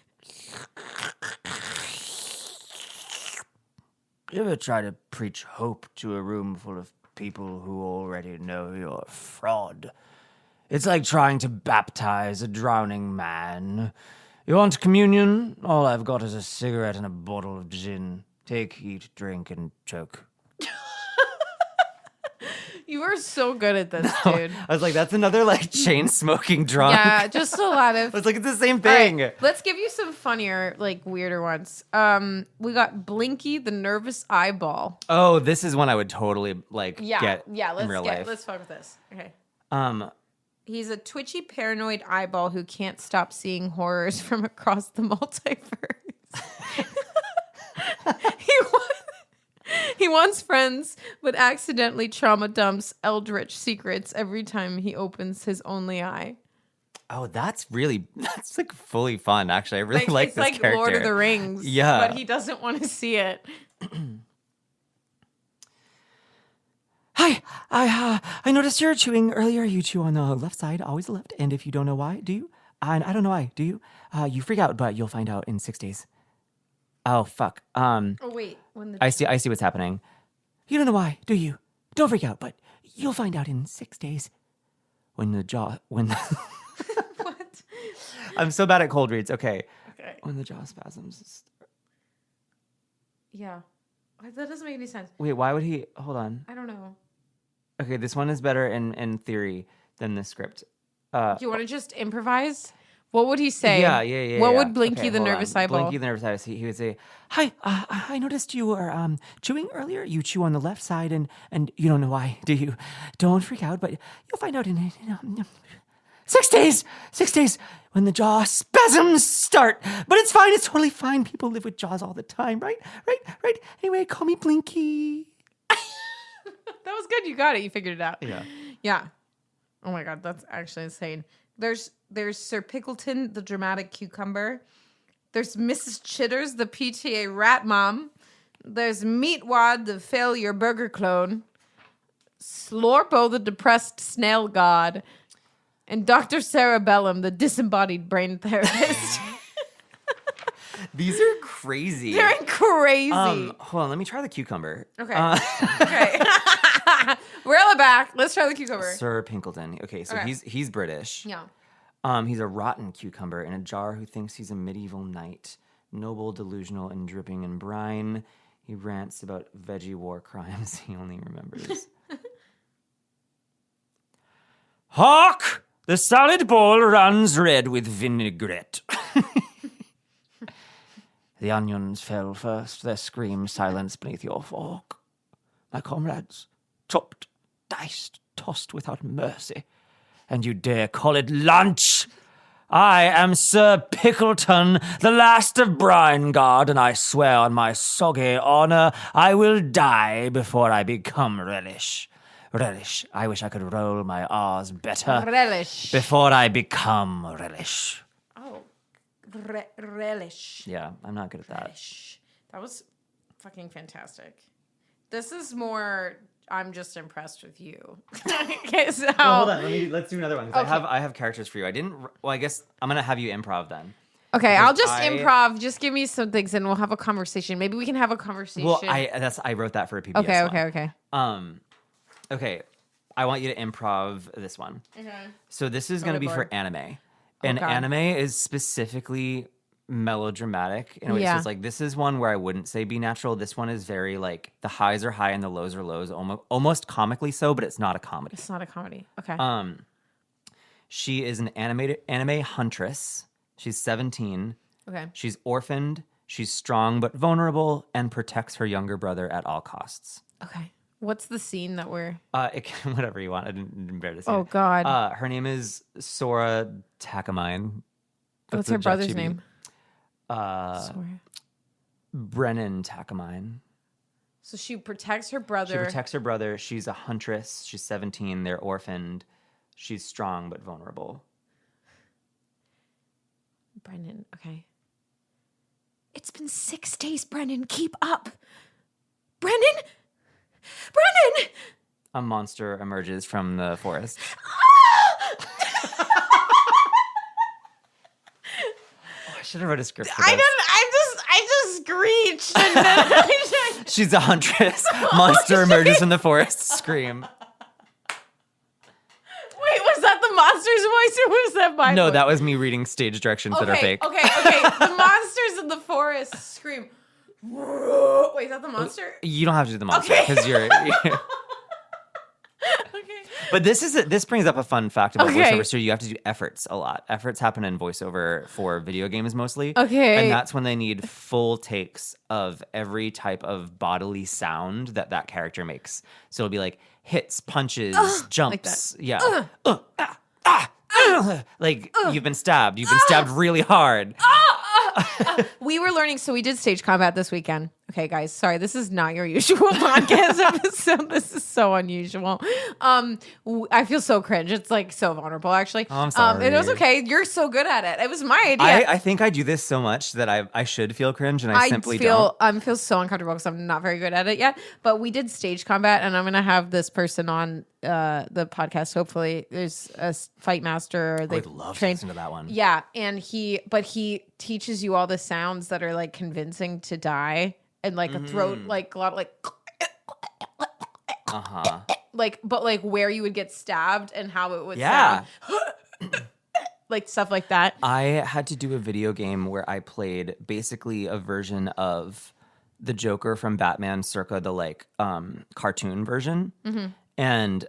You ever try to preach hope to a room full of people who already know you're a fraud? It's like trying to baptize a drowning man. You want communion? All I've got is a cigarette and a bottle of gin. Take, eat, drink, and choke. You are so good at this, dude. I was like, that's another like chain smoking drunk. Yeah, just a lot of. I was like, it's the same All thing. right, let's give you some funnier, like weirder ones. We got Blinky the nervous eyeball. Oh, this is one I would totally like Yeah, get let's in real life. Let's fuck with this. Okay. He's He's a twitchy, paranoid eyeball who can't stop seeing horrors from across the multiverse. He wants friends, but accidentally trauma dumps eldritch secrets every time he opens his only eye. Oh, that's like fully fun. Actually, I really like it's this like character. Lord of the Rings. Yeah, but he doesn't want to see it. Hi, I noticed you're chewing earlier. You chew on the left side, always the left. And if you don't know why, do you? And I don't know why. Do you? You freak out, but you'll find out in 6 days. Oh fuck. Oh wait, I see what's happening. You don't know why, do you? Don't freak out, but you'll find out in 6 days. What? I'm so bad at cold reads. Okay. When the jaw spasms. Yeah. That doesn't make any sense. Wait, why would he? Hold on. I don't know. Okay, this one is better in theory than the script. Do you want to just improvise? What would he say? Yeah. What would Blinky the nervous eyeball? Blinky the nervous eyeball. He would say, "Hi, I noticed you were chewing earlier. You chew on the left side, and you don't know why, do you? Don't freak out, but you'll find out in 6 days. 6 days when the jaw spasms start. But it's fine. It's totally fine. People live with jaws all the time, right? Right. Anyway, call me Blinky." That was good. You got it. You figured it out. Yeah. Oh my god, that's actually insane. There's Sir Pickleton, the dramatic cucumber. There's Mrs. Chitters, the PTA rat mom. There's Meatwad, the failure burger clone. Slorpo, the depressed snail god. And Dr. Cerebellum, the disembodied brain therapist. These are crazy. They're crazy. Hold on, let me try the cucumber. Okay. Okay. Reel it back. Let's try the cucumber. Sir Pinkleton. Okay, so he's British. Yeah. He's a rotten cucumber in a jar who thinks he's a medieval knight. Noble, delusional, and dripping in brine. He rants about veggie war crimes he only remembers. Hark! The salad bowl runs red with vinaigrette. The onions fell first, their screams silenced beneath your fork. My comrades, chopped, diced, tossed without mercy. And you dare call it lunch? I am Sir Pickleton, the last of Brineguard, and I swear on my soggy honor I will die before I become Relish. Relish. I wish I could roll my R's better. Relish. Before I become Relish. Oh. Relish. Yeah, I'm not good at that. Relish. That was fucking fantastic. This is more... I'm just impressed with you. Okay, so... Well, hold on. Let's do another one. Okay. I have characters for you. I guess I'm going to have you improv then. Okay, I'll just improv. Just give me some things and we'll have a conversation. Maybe we can have a conversation. Well, I wrote that for a PBS Okay. Okay, I want you to improv this one. Okay. So this is going to be for anime. And anime is specifically melodramatic in a way. So it's like, this is one where I wouldn't say be natural. This one is very like, the highs are high and the lows are lows, almost comically so, but it's not a comedy. It's not a comedy. Okay. She is an anime huntress. She's 17. Okay. She's orphaned. She's strong but vulnerable and protects her younger brother at all costs. Okay. What's the scene that we're... Whatever you want. I didn't bear to say. Oh, God. Her name is Sora Takamine. What's her brother's name? Sorry. Brennan Takamine. So she protects her brother. She protects her brother. She's a huntress. She's 17. They're orphaned. She's strong but vulnerable. Brennan, okay. It's been 6 days, Brennan. Keep up. Brennan! Brennan! A monster emerges from the forest. I should have wrote a script for this. I just screeched. And then She's a huntress. Monster emerges from the forest. Scream. Wait, was that the monster's voice or was that my No, voice? that was me reading stage directions that are fake. Okay. The monsters in the forest scream. Wait, is that the monster? You don't have to do the monster because you're But this brings up a fun fact about Okay. voiceover. So you have to do efforts a lot. Efforts happen in voiceover for video games mostly. Okay. And that's when they need full takes of every type of bodily sound that character makes. So it'll be like hits, punches, jumps. Like yeah. Like you've been stabbed. You've been stabbed really hard. We were learning, so we did stage combat this weekend. Okay, guys, sorry, this is not your usual podcast episode. This is so unusual. I feel so cringe. It's like so vulnerable, actually. Oh, I'm sorry. It was okay. You're so good at it. It was my idea. I think I do this so much that I should feel cringe, and I simply don't. I feel so uncomfortable because I'm not very good at it yet. But we did stage combat, and I'm gonna have this person on the podcast. Hopefully, there's a fight master. Or they I'd love to listen to that one. Yeah, and he teaches you all the sounds that are like convincing to die, and like a throat, like a lot of like. But like where you would get stabbed and how it would sound. Like stuff like that. I had to do a video game where I played basically a version of the Joker from Batman circa the like cartoon version. And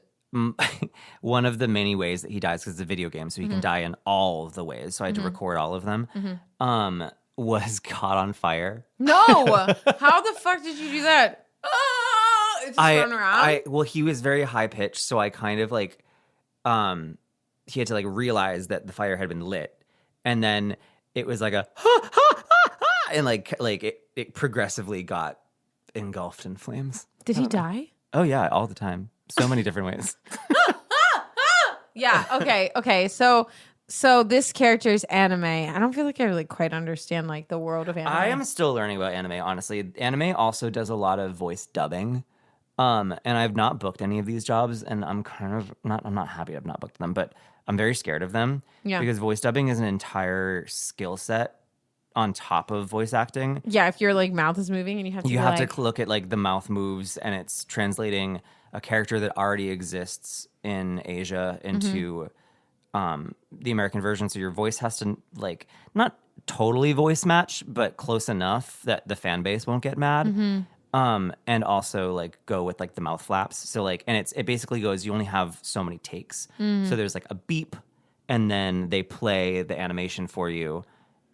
one of the many ways that he dies, because it's a video game, so he can die in all of the ways. So I had to record all of them. Was caught on fire. No! How the fuck did you do that? It just run around? Well, he was very high pitched, so I kind of like, he had to like realize that the fire had been lit, and then it was like a and like it progressively got engulfed in flames. Did he die? Oh yeah, all the time, so many different ways. Yeah. Okay. So this character's anime. I don't feel like I really quite understand like the world of anime. I am still learning about anime, honestly. Anime also does a lot of voice dubbing. And I've not booked any of these jobs, and I'm not happy I've not booked them, but I'm very scared of them. Yeah. Because voice dubbing is an entire skill set on top of voice acting. Yeah, if your like mouth is moving and you have to To look at like the mouth moves, and it's translating a character that already exists in Asia into the American version. So your voice has to like not totally voice match, but close enough that the fan base won't get mad. And also like go with like the mouth flaps. So like, and it basically goes, you only have so many takes. So there's like a beep, and then they play the animation for you,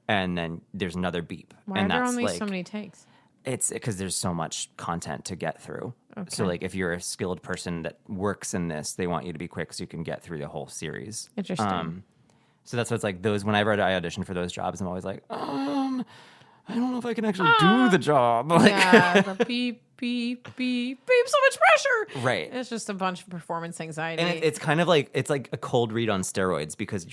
and then there's another beep. Why and are there that's only like, so many takes? It's because there's so much content to get through. Okay. So like if you're a skilled person that works in this, they want you to be quick so you can get through the whole series. Interesting. So that's what's like those, whenever I audition for those jobs, I'm always like, I don't know if I can actually do the job. Like, Yeah, the beep, beep, beep, beep, so much pressure. Right. It's just a bunch of performance anxiety. And it's kind of like, it's like a cold read on steroids, because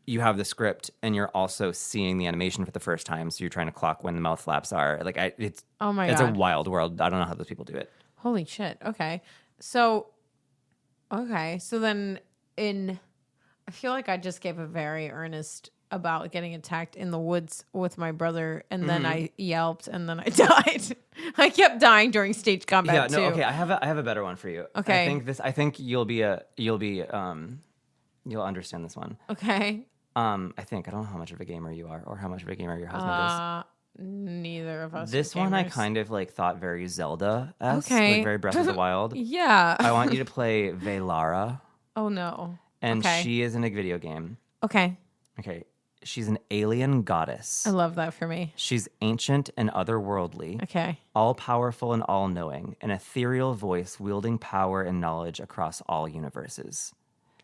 you have the script and you're also seeing the animation for the first time. So you're trying to clock when the mouth flaps are. Like it's a wild world. I don't know how those people do it. Holy shit. Okay. So then I feel like I just gave a very earnest about getting attacked in the woods with my brother, and then I yelped, and then I died. I kept dying during stage combat too. Okay. I have a better one for you. Okay. I think you'll understand this one. Okay. I don't know how much of a gamer you are, or how much of a gamer your husband is. Neither of us. This are one I gamers. kind of like thought very Zelda-esque, Okay. like very Breath of the Wild. Yeah. I want you to play Velara, Oh no. and Okay. she is in a video game. Okay. Okay, she's an alien goddess. I love that for me. She's ancient and otherworldly, Okay. all-powerful and all-knowing, an ethereal voice wielding power and knowledge across all universes.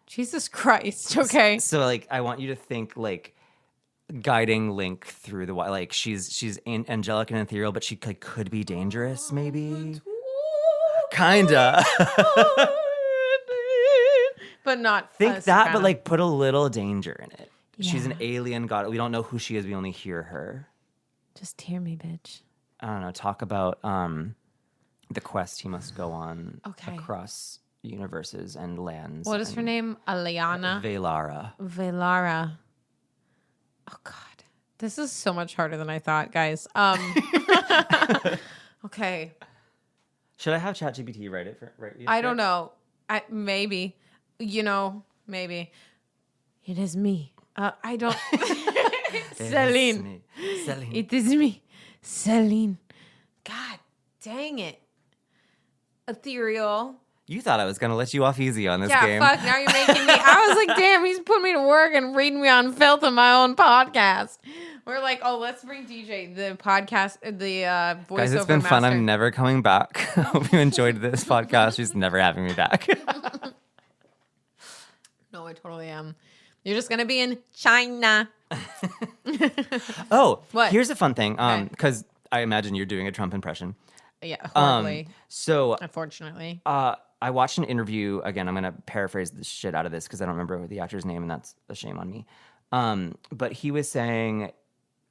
Jesus Christ. Okay. So like, I want you to think like guiding Link through the wild. Like she's angelic and ethereal, but she like could be dangerous, maybe. Kinda. But not Think us, that, kinda. but like put a little danger in it. She's an Yeah. alien god. We don't know who she is. We only hear her. Just hear me, bitch. I don't know. Talk about the quest he must go on across universes and lands. What is her name? Aliana Velara. Velara. Oh God, this is so much harder than I thought, guys. Okay. Should I have ChatGPT write it? I don't know. Maybe. Maybe. It is me. I don't. Celine. Celine. It is me. Celine. God dang it. Ethereal. You thought I was going to let you off easy on this Yeah, game. fuck. Now you're making me. I was like, damn, he's putting me to work and reading me on filth on my own podcast. We're like, oh, let's bring DJ, the podcast, the voiceover Guys, it's been fun. master. I'm never coming back. Hope you enjoyed this podcast. She's never having me back. No, I totally am. You're just going to be in China. Oh, What? here's a fun thing. Okay. Because I imagine you're doing a Trump impression. Yeah, horribly. So Unfortunately. I watched an interview. Again, I'm going to paraphrase the shit out of this because I don't remember the actor's name, and that's a shame on me. But he was saying,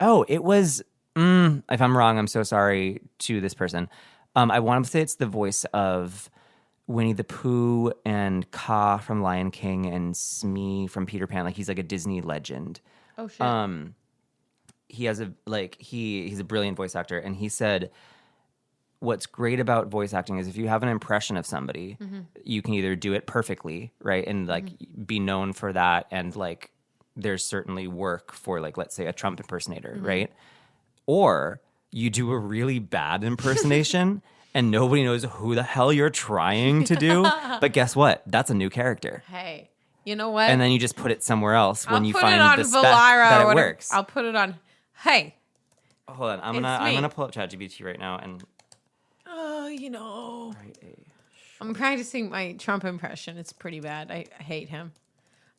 it was, if I'm wrong, I'm so sorry to this person. I want to say it's the voice of Winnie the Pooh and Ka from Lion King and Smee from Peter Pan. Like, he's like a Disney legend. Oh, shit. He has he's a brilliant voice actor, and he said, what's great about voice acting is if you have an impression of somebody, you can either do it perfectly, right? And like be known for that. And like, there's certainly work for like, let's say a Trump impersonator, right? Or you do a really bad impersonation and nobody knows who the hell you're trying to do. But guess what? That's a new character. Hey, you know what? And then you just put it somewhere else when you find I'll the put it spec on Valera that or it whatever. works. I'll put it on. Hey. Hold on. I'm me. gonna pull up ChatGPT right now and You know. write a I'm practicing my Trump impression. It's pretty bad. I hate him.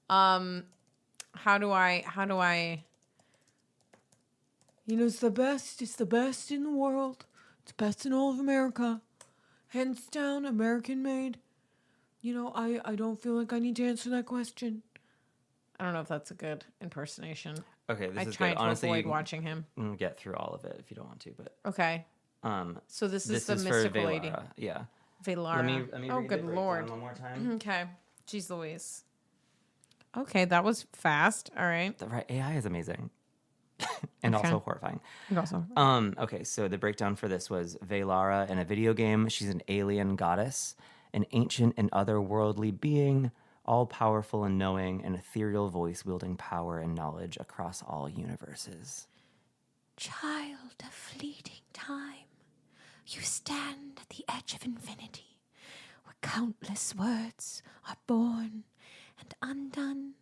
How do I You know, it's the best. It's the best in the world. It's best in all of America. Hands down, American made. You know, I don't feel like I need to answer that question. I don't know if that's a good impersonation. Okay, this I is try good. to Honestly, avoid you watching him. can get through all of it if you don't want to, but Okay. So this is the for mystical lady. Velara. Yeah. Velara. Let me Oh, read the good breakdown Lord. one more time. Okay. Jeez Louise. Okay, that was fast. All right. The right AI is amazing. And Okay. also horrifying. Also. Okay, so the breakdown for this was Velara in a video game. She's an alien goddess, an ancient and otherworldly being, all-powerful and knowing, an ethereal voice wielding power and knowledge across all universes. Child of fleeting time, you stand at the edge of infinity, where countless words are born and undone.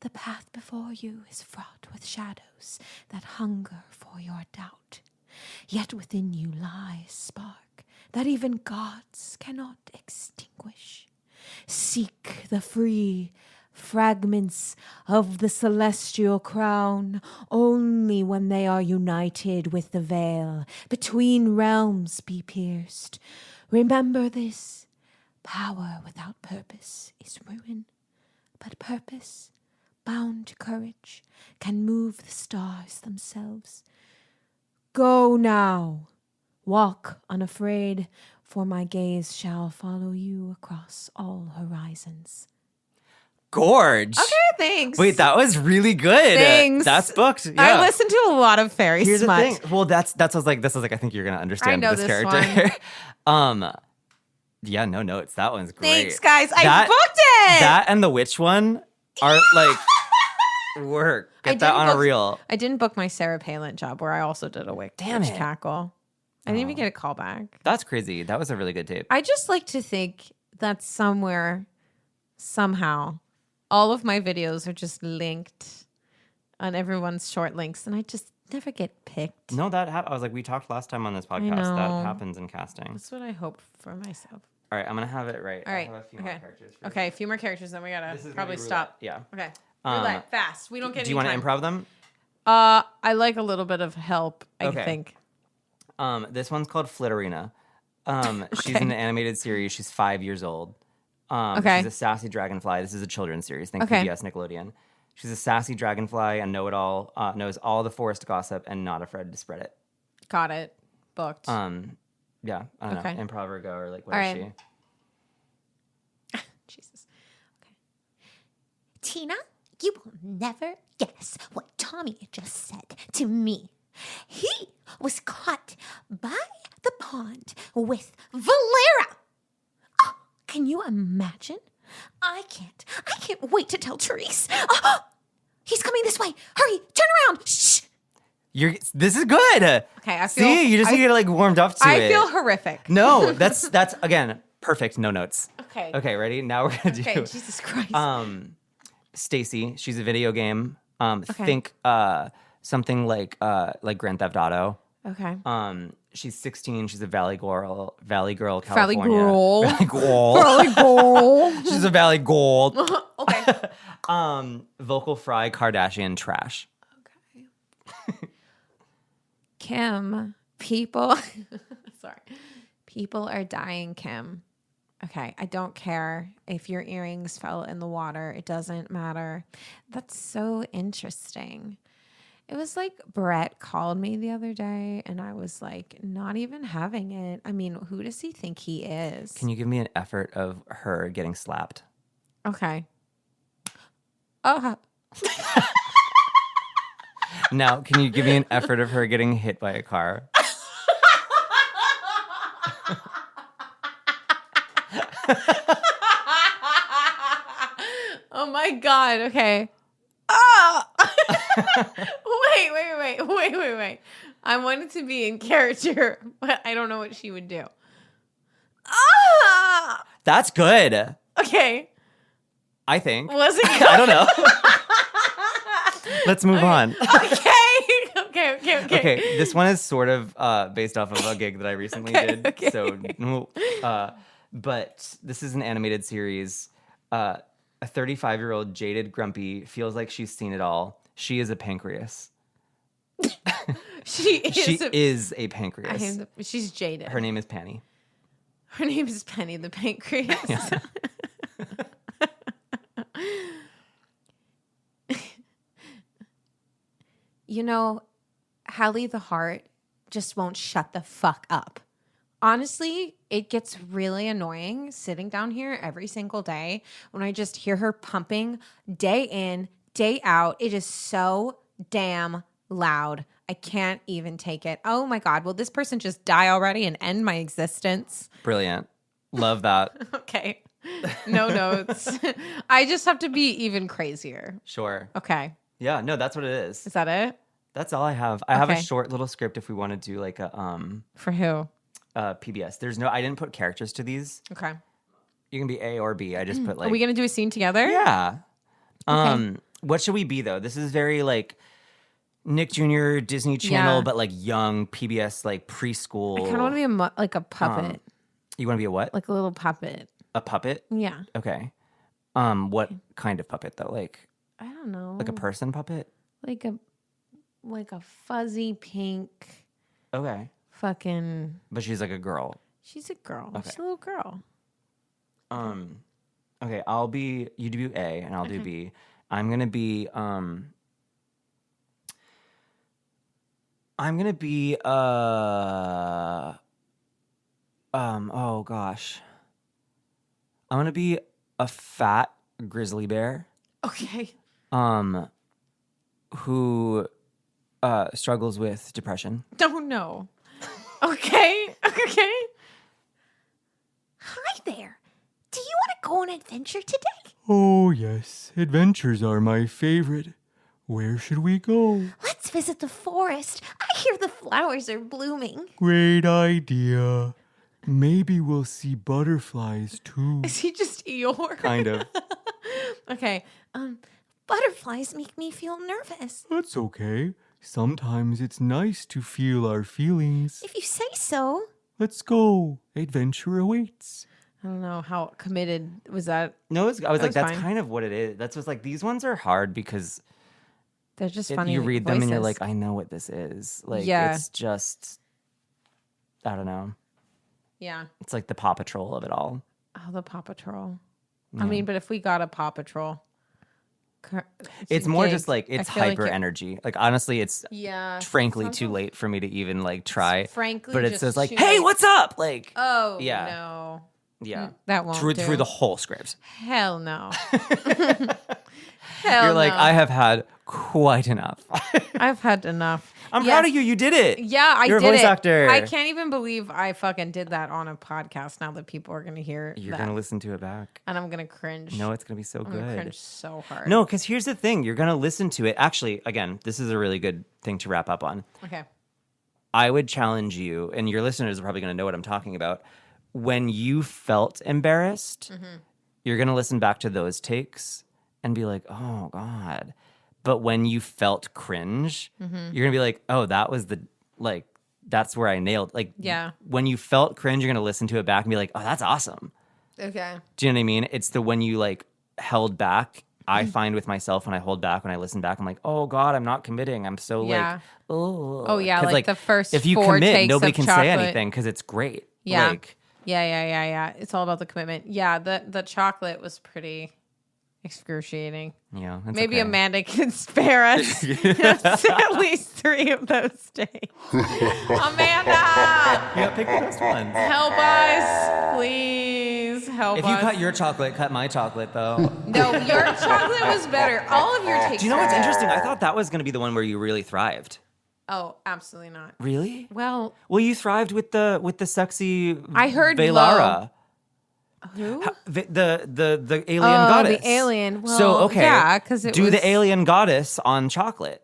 The path before you is fraught with shadows that hunger for your doubt. Yet within you lies a spark that even gods cannot extinguish. Seek the free fragments of the celestial crown only when they are united with the veil between realms be pierced. Remember this: power without purpose is ruin, but purpose bound to courage can move the stars themselves. Go now, walk unafraid, for my gaze shall follow you across all horizons. Gorge. Okay, thanks. Wait, that was really good. Thanks. That's booked. Yeah. I listened to a lot of fairy Here's smut. the thing. Well, that's what I was like. This is like I think you're gonna understand I know this this character. Yeah, no notes. That one's great. Thanks, guys. I That- booked it. That and the witch one are like work. Get that on a reel. I didn't book my Sarah Palin job where I also did a witch Damn it. cackle. I didn't even get a call back. That's crazy. That was a really good tape. I just like to think that somewhere, somehow, all of my videos are just linked on everyone's short links, and I just never get picked. No, I was like, we talked last time on this podcast. know. That happens in casting. That's what I hope for myself. All right, I'm gonna have it right. All right. I have a few more Okay. characters. For Okay. A few more characters, then we This gotta is gonna probably be stop. roulette. Yeah. Okay. Roulette, fast. We don't get Do any you want to time. improv them? I like a little bit of help, I Okay. think. This one's called Flitterina. She's Okay. in an animated series. She's 5 years old. Okay. She's a sassy dragonfly. This is a children's series. Think Okay. PBS Nickelodeon. She's a sassy dragonfly and know-it-all, knows all the forest gossip and not afraid to spread it. Got it. Booked. Yeah, I don't Okay. know. Improv or go or like what All is right. she? Jesus. Tina, you will never guess what Tommy just said to me. He was caught by the pond with Valera. Oh, can you imagine? I can't wait to tell Therese. Oh, he's coming this way. Hurry, turn around. Shh. This is good. Okay, I feel. See, you just need to get like warmed up to it. I feel horrific. No, that's again. Perfect. No notes. Okay. Okay, ready? Now we're gonna do. Okay, Jesus Christ. Stacy. She's a video game. Okay. Think something like Grand Theft Auto. Okay. She's 16. She's a Valley Girl, Valley California. Girl. Valley Girl. Valley Girl. She's a Valley Gold. Okay. Vocal fry Kardashian trash. Okay. Kim, people. Sorry. People are dying, Kim. Okay. I don't care if your earrings fell in the water. It doesn't matter. That's so interesting. It was like Brett called me the other day and I was like, not even having it. I mean, who does he think he is? Can you give me an effort of her getting slapped? Okay. Oh. Now, can you give me an effort of her getting hit by a car? Oh my God. Okay. Ah! Wait. I wanted to be in character, but I don't know what she would do. Ah! That's good. Okay. I think. Was it good? I don't know. Let's move on. Okay. Okay, this one is sort of based off of a gig that I recently did. okay. So, but this is an animated series. A 35-year-old jaded grumpy feels like she's seen it all. She is a pancreas. She is a pancreas. She's jaded. Her name is Penny. Her name is Penny the pancreas. Yeah. You know, Hallie the heart just won't shut the fuck up. Honestly, it gets really annoying sitting down here every single day when I just hear her pumping day in, day out. It is so damn loud. I can't even take it. Oh my God. Will this person just die already and end my existence? Brilliant. Love that. Okay. No notes. I just have to be even crazier. Sure. Okay. Yeah, no, that's what it is. Is that it? That's all I have. I have a Okay. short little script if we want to do like a For who? PBS. I didn't put characters to these. Okay. You can be A or B. I just put like Are we going to do a scene together? Yeah. What should we be though? This is very like Nick Jr. Disney Channel, Yeah. but like young PBS, like preschool. I kind of want to be like a puppet. You want to be a what? Like a little puppet. A puppet? Yeah. Okay. What kind of puppet though? Like I don't know. a person puppet? Like a fuzzy pink Okay. fucking. But she's like a girl. She's a girl. Okay. She's a little girl. Okay, you do A and I'll do B. I'm gonna be oh gosh. I'm gonna be a fat grizzly bear Okay. who struggles with depression. Don't know. Okay. Okay. Hi there. Do you want to go on an adventure today? Oh, yes. Adventures are my favorite. Where should we go? Let's visit the forest. I hear the flowers are blooming. Great idea. Maybe we'll see butterflies too. Is he just Eeyore? Kind of. Okay. Butterflies make me feel nervous. That's okay. Sometimes it's nice to feel our feelings. If you say so. Let's go. Adventure awaits. I don't know how committed was that. No, I was like, was that's fine. kind of what it is. That's what's like, these ones are hard because They're just funny. you read them and you're voices. like, I know what this is. Like, Yeah. it's just, I don't know. Yeah. It's like the Paw Patrol of it all. Oh, the Paw Patrol. I mean, but if we got a Paw Patrol, It's more gig, just like, it's I feel like hyper it- energy. Like, honestly, it's Yeah. frankly Sounds too like- late for me to even like try. frankly but it just says like, too hey, late. what's up? Like, Oh, Yeah. no. yeah. That won't through do. the whole script. Hell no. Hell You're like, no. I have had quite enough. I've had enough. I'm Yeah. proud of you. You did it. Yeah, I You're did a voice it. actor. I can't even believe I fucking did that on a podcast now that people are going to hear You're that. going to listen to it back. And I'm going to cringe. No, it's going to be so I'm going to good. cringe so hard. No, because here's the thing. You're going to listen to it. Actually, again, this is a really good thing to wrap up on. Okay. I would challenge you, and your listeners are probably going to know what I'm talking about. when you felt embarrassed, you're going to listen back to those takes and be like, oh, God. But when you felt cringe, you're going to be like, oh, that was that's where I nailed. Like, when you felt cringe, you're going to listen to it back and be like, oh, that's awesome. Okay. Do you know what I mean? It's the when you like held back. I find with myself when I hold back, when I listen back, I'm like, oh God, I'm not committing. I'm so like, oh yeah, like the first if you 4 commit, takes nobody of can chocolate. say anything because it's great. Yeah. Like, yeah. It's all about the commitment. Yeah, the chocolate was pretty excruciating. yeah, it's Maybe okay. Amanda can spare us at least 3 of those days. Amanda, Yeah, pick the best ones. help us, please help If us. you cut your chocolate, cut my chocolate though. No, your chocolate was better. All of your takes. Do you know were what's better. interesting? I thought that was going to be the one where you really thrived. Oh, absolutely not. Really? Well, Well, you thrived with the sexy. I heard Velara. who? The alien goddess. the alien. Well, so okay, yeah, 'cause it do was- the alien goddess on chocolate.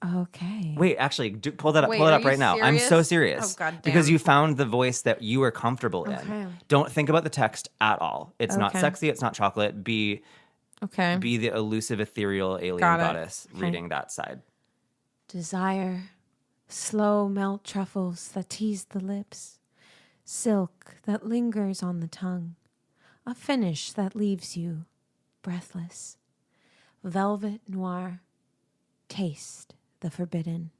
Okay. Wait, actually, pull that up. Wait, Pull it are up you right now. I'm so serious? serious. Oh, God because damn. you found the voice that you were comfortable Okay. in. Don't think about the text at all. It's not Okay. sexy. It's not chocolate. Be Okay. the elusive, ethereal alien Got it. goddess Okay. reading that side. Desire, slow melt truffles that tease the lips, silk that lingers on the tongue, a finish that leaves you breathless, velvet noir, taste the forbidden.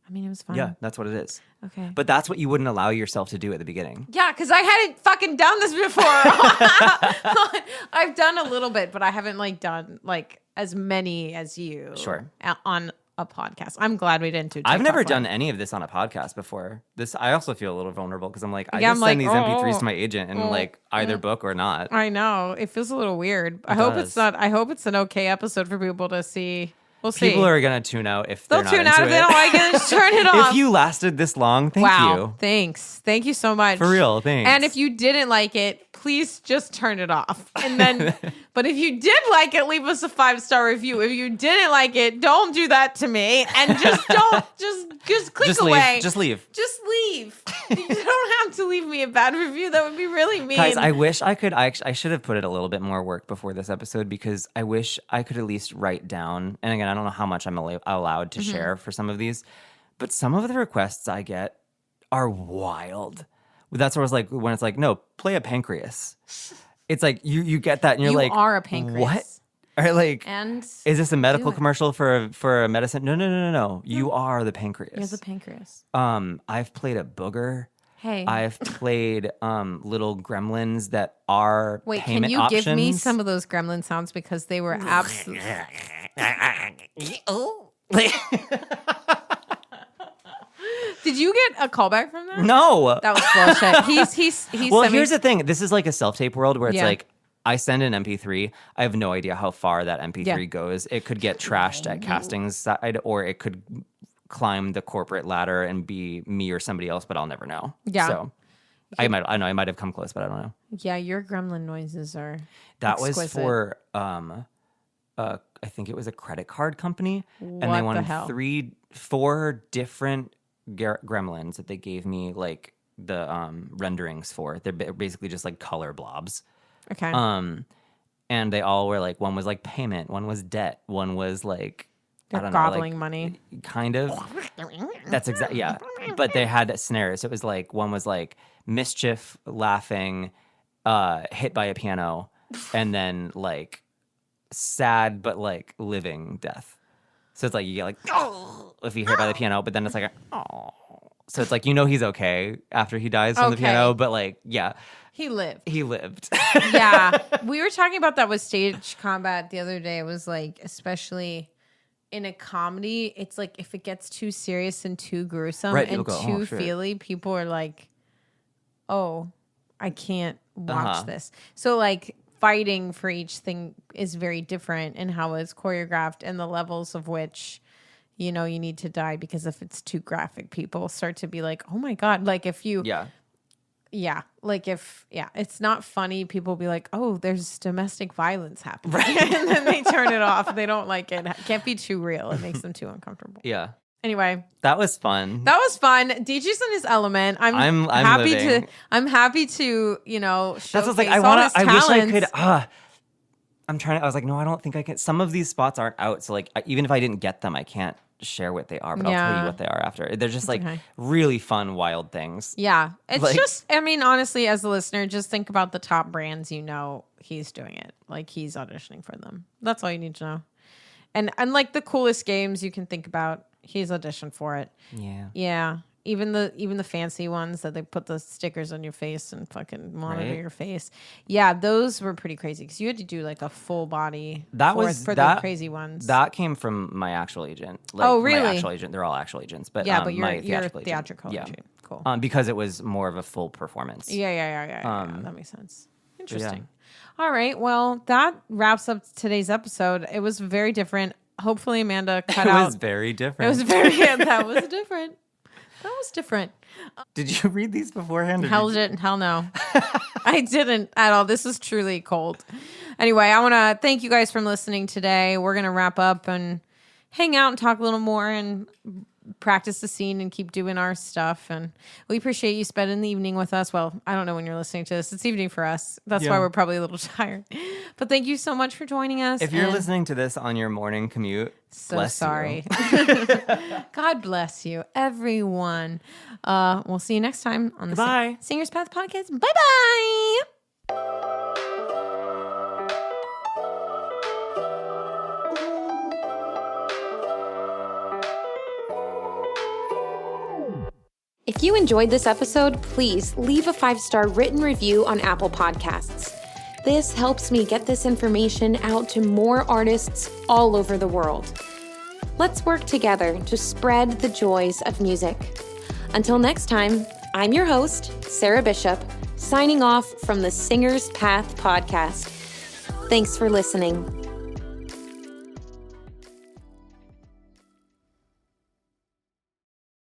I mean, it was fun. Yeah, that's what it is. Okay. But that's what you wouldn't allow yourself to do at the beginning. Yeah, because I hadn't fucking done this before. I've done a little bit, but I haven't done as many as you. Sure. On a podcast. I'm glad we didn't do. I've never TikTok done Live. any of this on a podcast before. I also feel a little vulnerable because I'm like, I Yeah, just I'm send like, these MP3s to my agent and oh, either book or not. I know it feels a little weird. I hope does. it's not. I hope it's an okay episode for people to see. We'll see. People are gonna tune out if They'll they're not tune out into if they it. don't like it. Just turn it off. If you lasted this long, thank wow. you. Thanks. Thank you so much. For real, thanks. And if you didn't like it, please just turn it off. And then, but if you did like it, leave us a 5-star review. If you didn't like it, don't do that to me. And just don't, just click away. Just leave. Just leave. You don't have to leave me a bad review. That would be really mean. Guys, I wish I could. I should have put in a little bit more work before this episode because I wish I could at least write down. And again, I don't know how much I'm allowed to share for some of these, but some of the requests I get are wild. That's where it's like when it's like, no, play a pancreas. It's like you get that and you're You like, are a pancreas. What? Or like, And is this a medical it. commercial for a medicine? No. You are the pancreas. you're the pancreas. I've played a booger. Hey. I've played little gremlins that are Wait, can payment you options. give me some of those gremlin sounds because they were absolutely. Did you get a callback from that? No. That was bullshit. He's Well, sent me- here's the thing. This is like a self-tape world where it's Yeah. like I send an MP3. I have no idea how far that MP3 Yeah. goes. It could get trashed at casting's side, or it could climb the corporate ladder and be me or somebody else, but I'll never know. Yeah. So I might have come close, but I don't know. Yeah, your gremlin noises are That exquisite. was for I think it was a credit card company, and What they the won hell? 4 different gremlins that they gave me like the renderings for. They're basically just like color blobs. Okay. And they all were like, one was like payment, one was debt, one was like They're I don't know, like, gobbling money. kind of. That's exactly yeah. But they had snares. It was like one was like mischief, laughing, hit by a piano, and then like sad but like living death. So it's like you get like if you hit by the piano, but then it's like oh. So it's like he's okay after he dies from the Okay. piano, but like yeah, He lived. he lived. Yeah. We were talking about that with stage combat the other day. It was like, especially in a comedy, it's like if it gets too serious and too gruesome Right, and people go, too "Oh, shit." feely, people are like, oh, I can't watch Uh-huh. this. So like fighting for each thing is very different in how it's choreographed and the levels of which you need to die, because if it's too graphic, people start to be like, oh my God. Like if you it's not funny, people be like, oh, there's domestic violence happening. And then they turn it off. They don't like it. It can't be too real. It makes them too uncomfortable. Yeah. Anyway, That was fun. that was fun. DJ's in his element. I'm happy living. to, you know, That's showcase what's like. all his I wish I talents. could. I'm trying. I was like, no, I don't think I can. Some of these spots aren't out, so like, even if I didn't get them, I can't share what they are. But I'll tell Yeah. you what they are after. They're just like okay. really fun, wild things. Yeah. It's Like- just, I mean, honestly, as a listener, just think about the top brands, you know, he's doing it. Like he's auditioning for them. That's all you need to know. And like the coolest games you can think about, he's auditioned for it. Yeah. Yeah. Even the fancy ones that they put the stickers on your face and fucking monitor Right. your face. Yeah, those were pretty crazy because you had to do like a full body That for, was for that, the crazy ones. That came from my actual agent. Like, Oh, really? My actual agent. They're all actual agents, but yeah, but my you're theatrical theatrical agent. agent. Cool. Because it was more of a full performance. Yeah. That makes sense. Interesting. All right. Well, that wraps up today's episode. It was very different. Hopefully, Amanda cut It out. was very It different. was very. That was different. That was different. Did you read these beforehand? Hell no. I didn't at all. This is truly cold. Anyway, I want to thank you guys for listening today. We're going to wrap up and hang out and talk a little more and practice the scene and keep doing our stuff. And we appreciate you spending the evening with us. Well, I don't know when you're listening to this. It's evening for us. That's why Yeah. we're probably a little tired. But thank you so much for joining us. If you're and listening to this on your morning commute, so bless sorry. you. God bless you, everyone. We'll see you next time on the Bye. Singer's Path Podcast. Bye-bye. If you enjoyed this episode, please leave a 5-star written review on Apple Podcasts. This helps me get this information out to more artists all over the world. Let's work together to spread the joys of music. Until next time, I'm your host, Sarah Bishop, signing off from the Singer's Path Podcast. Thanks for listening.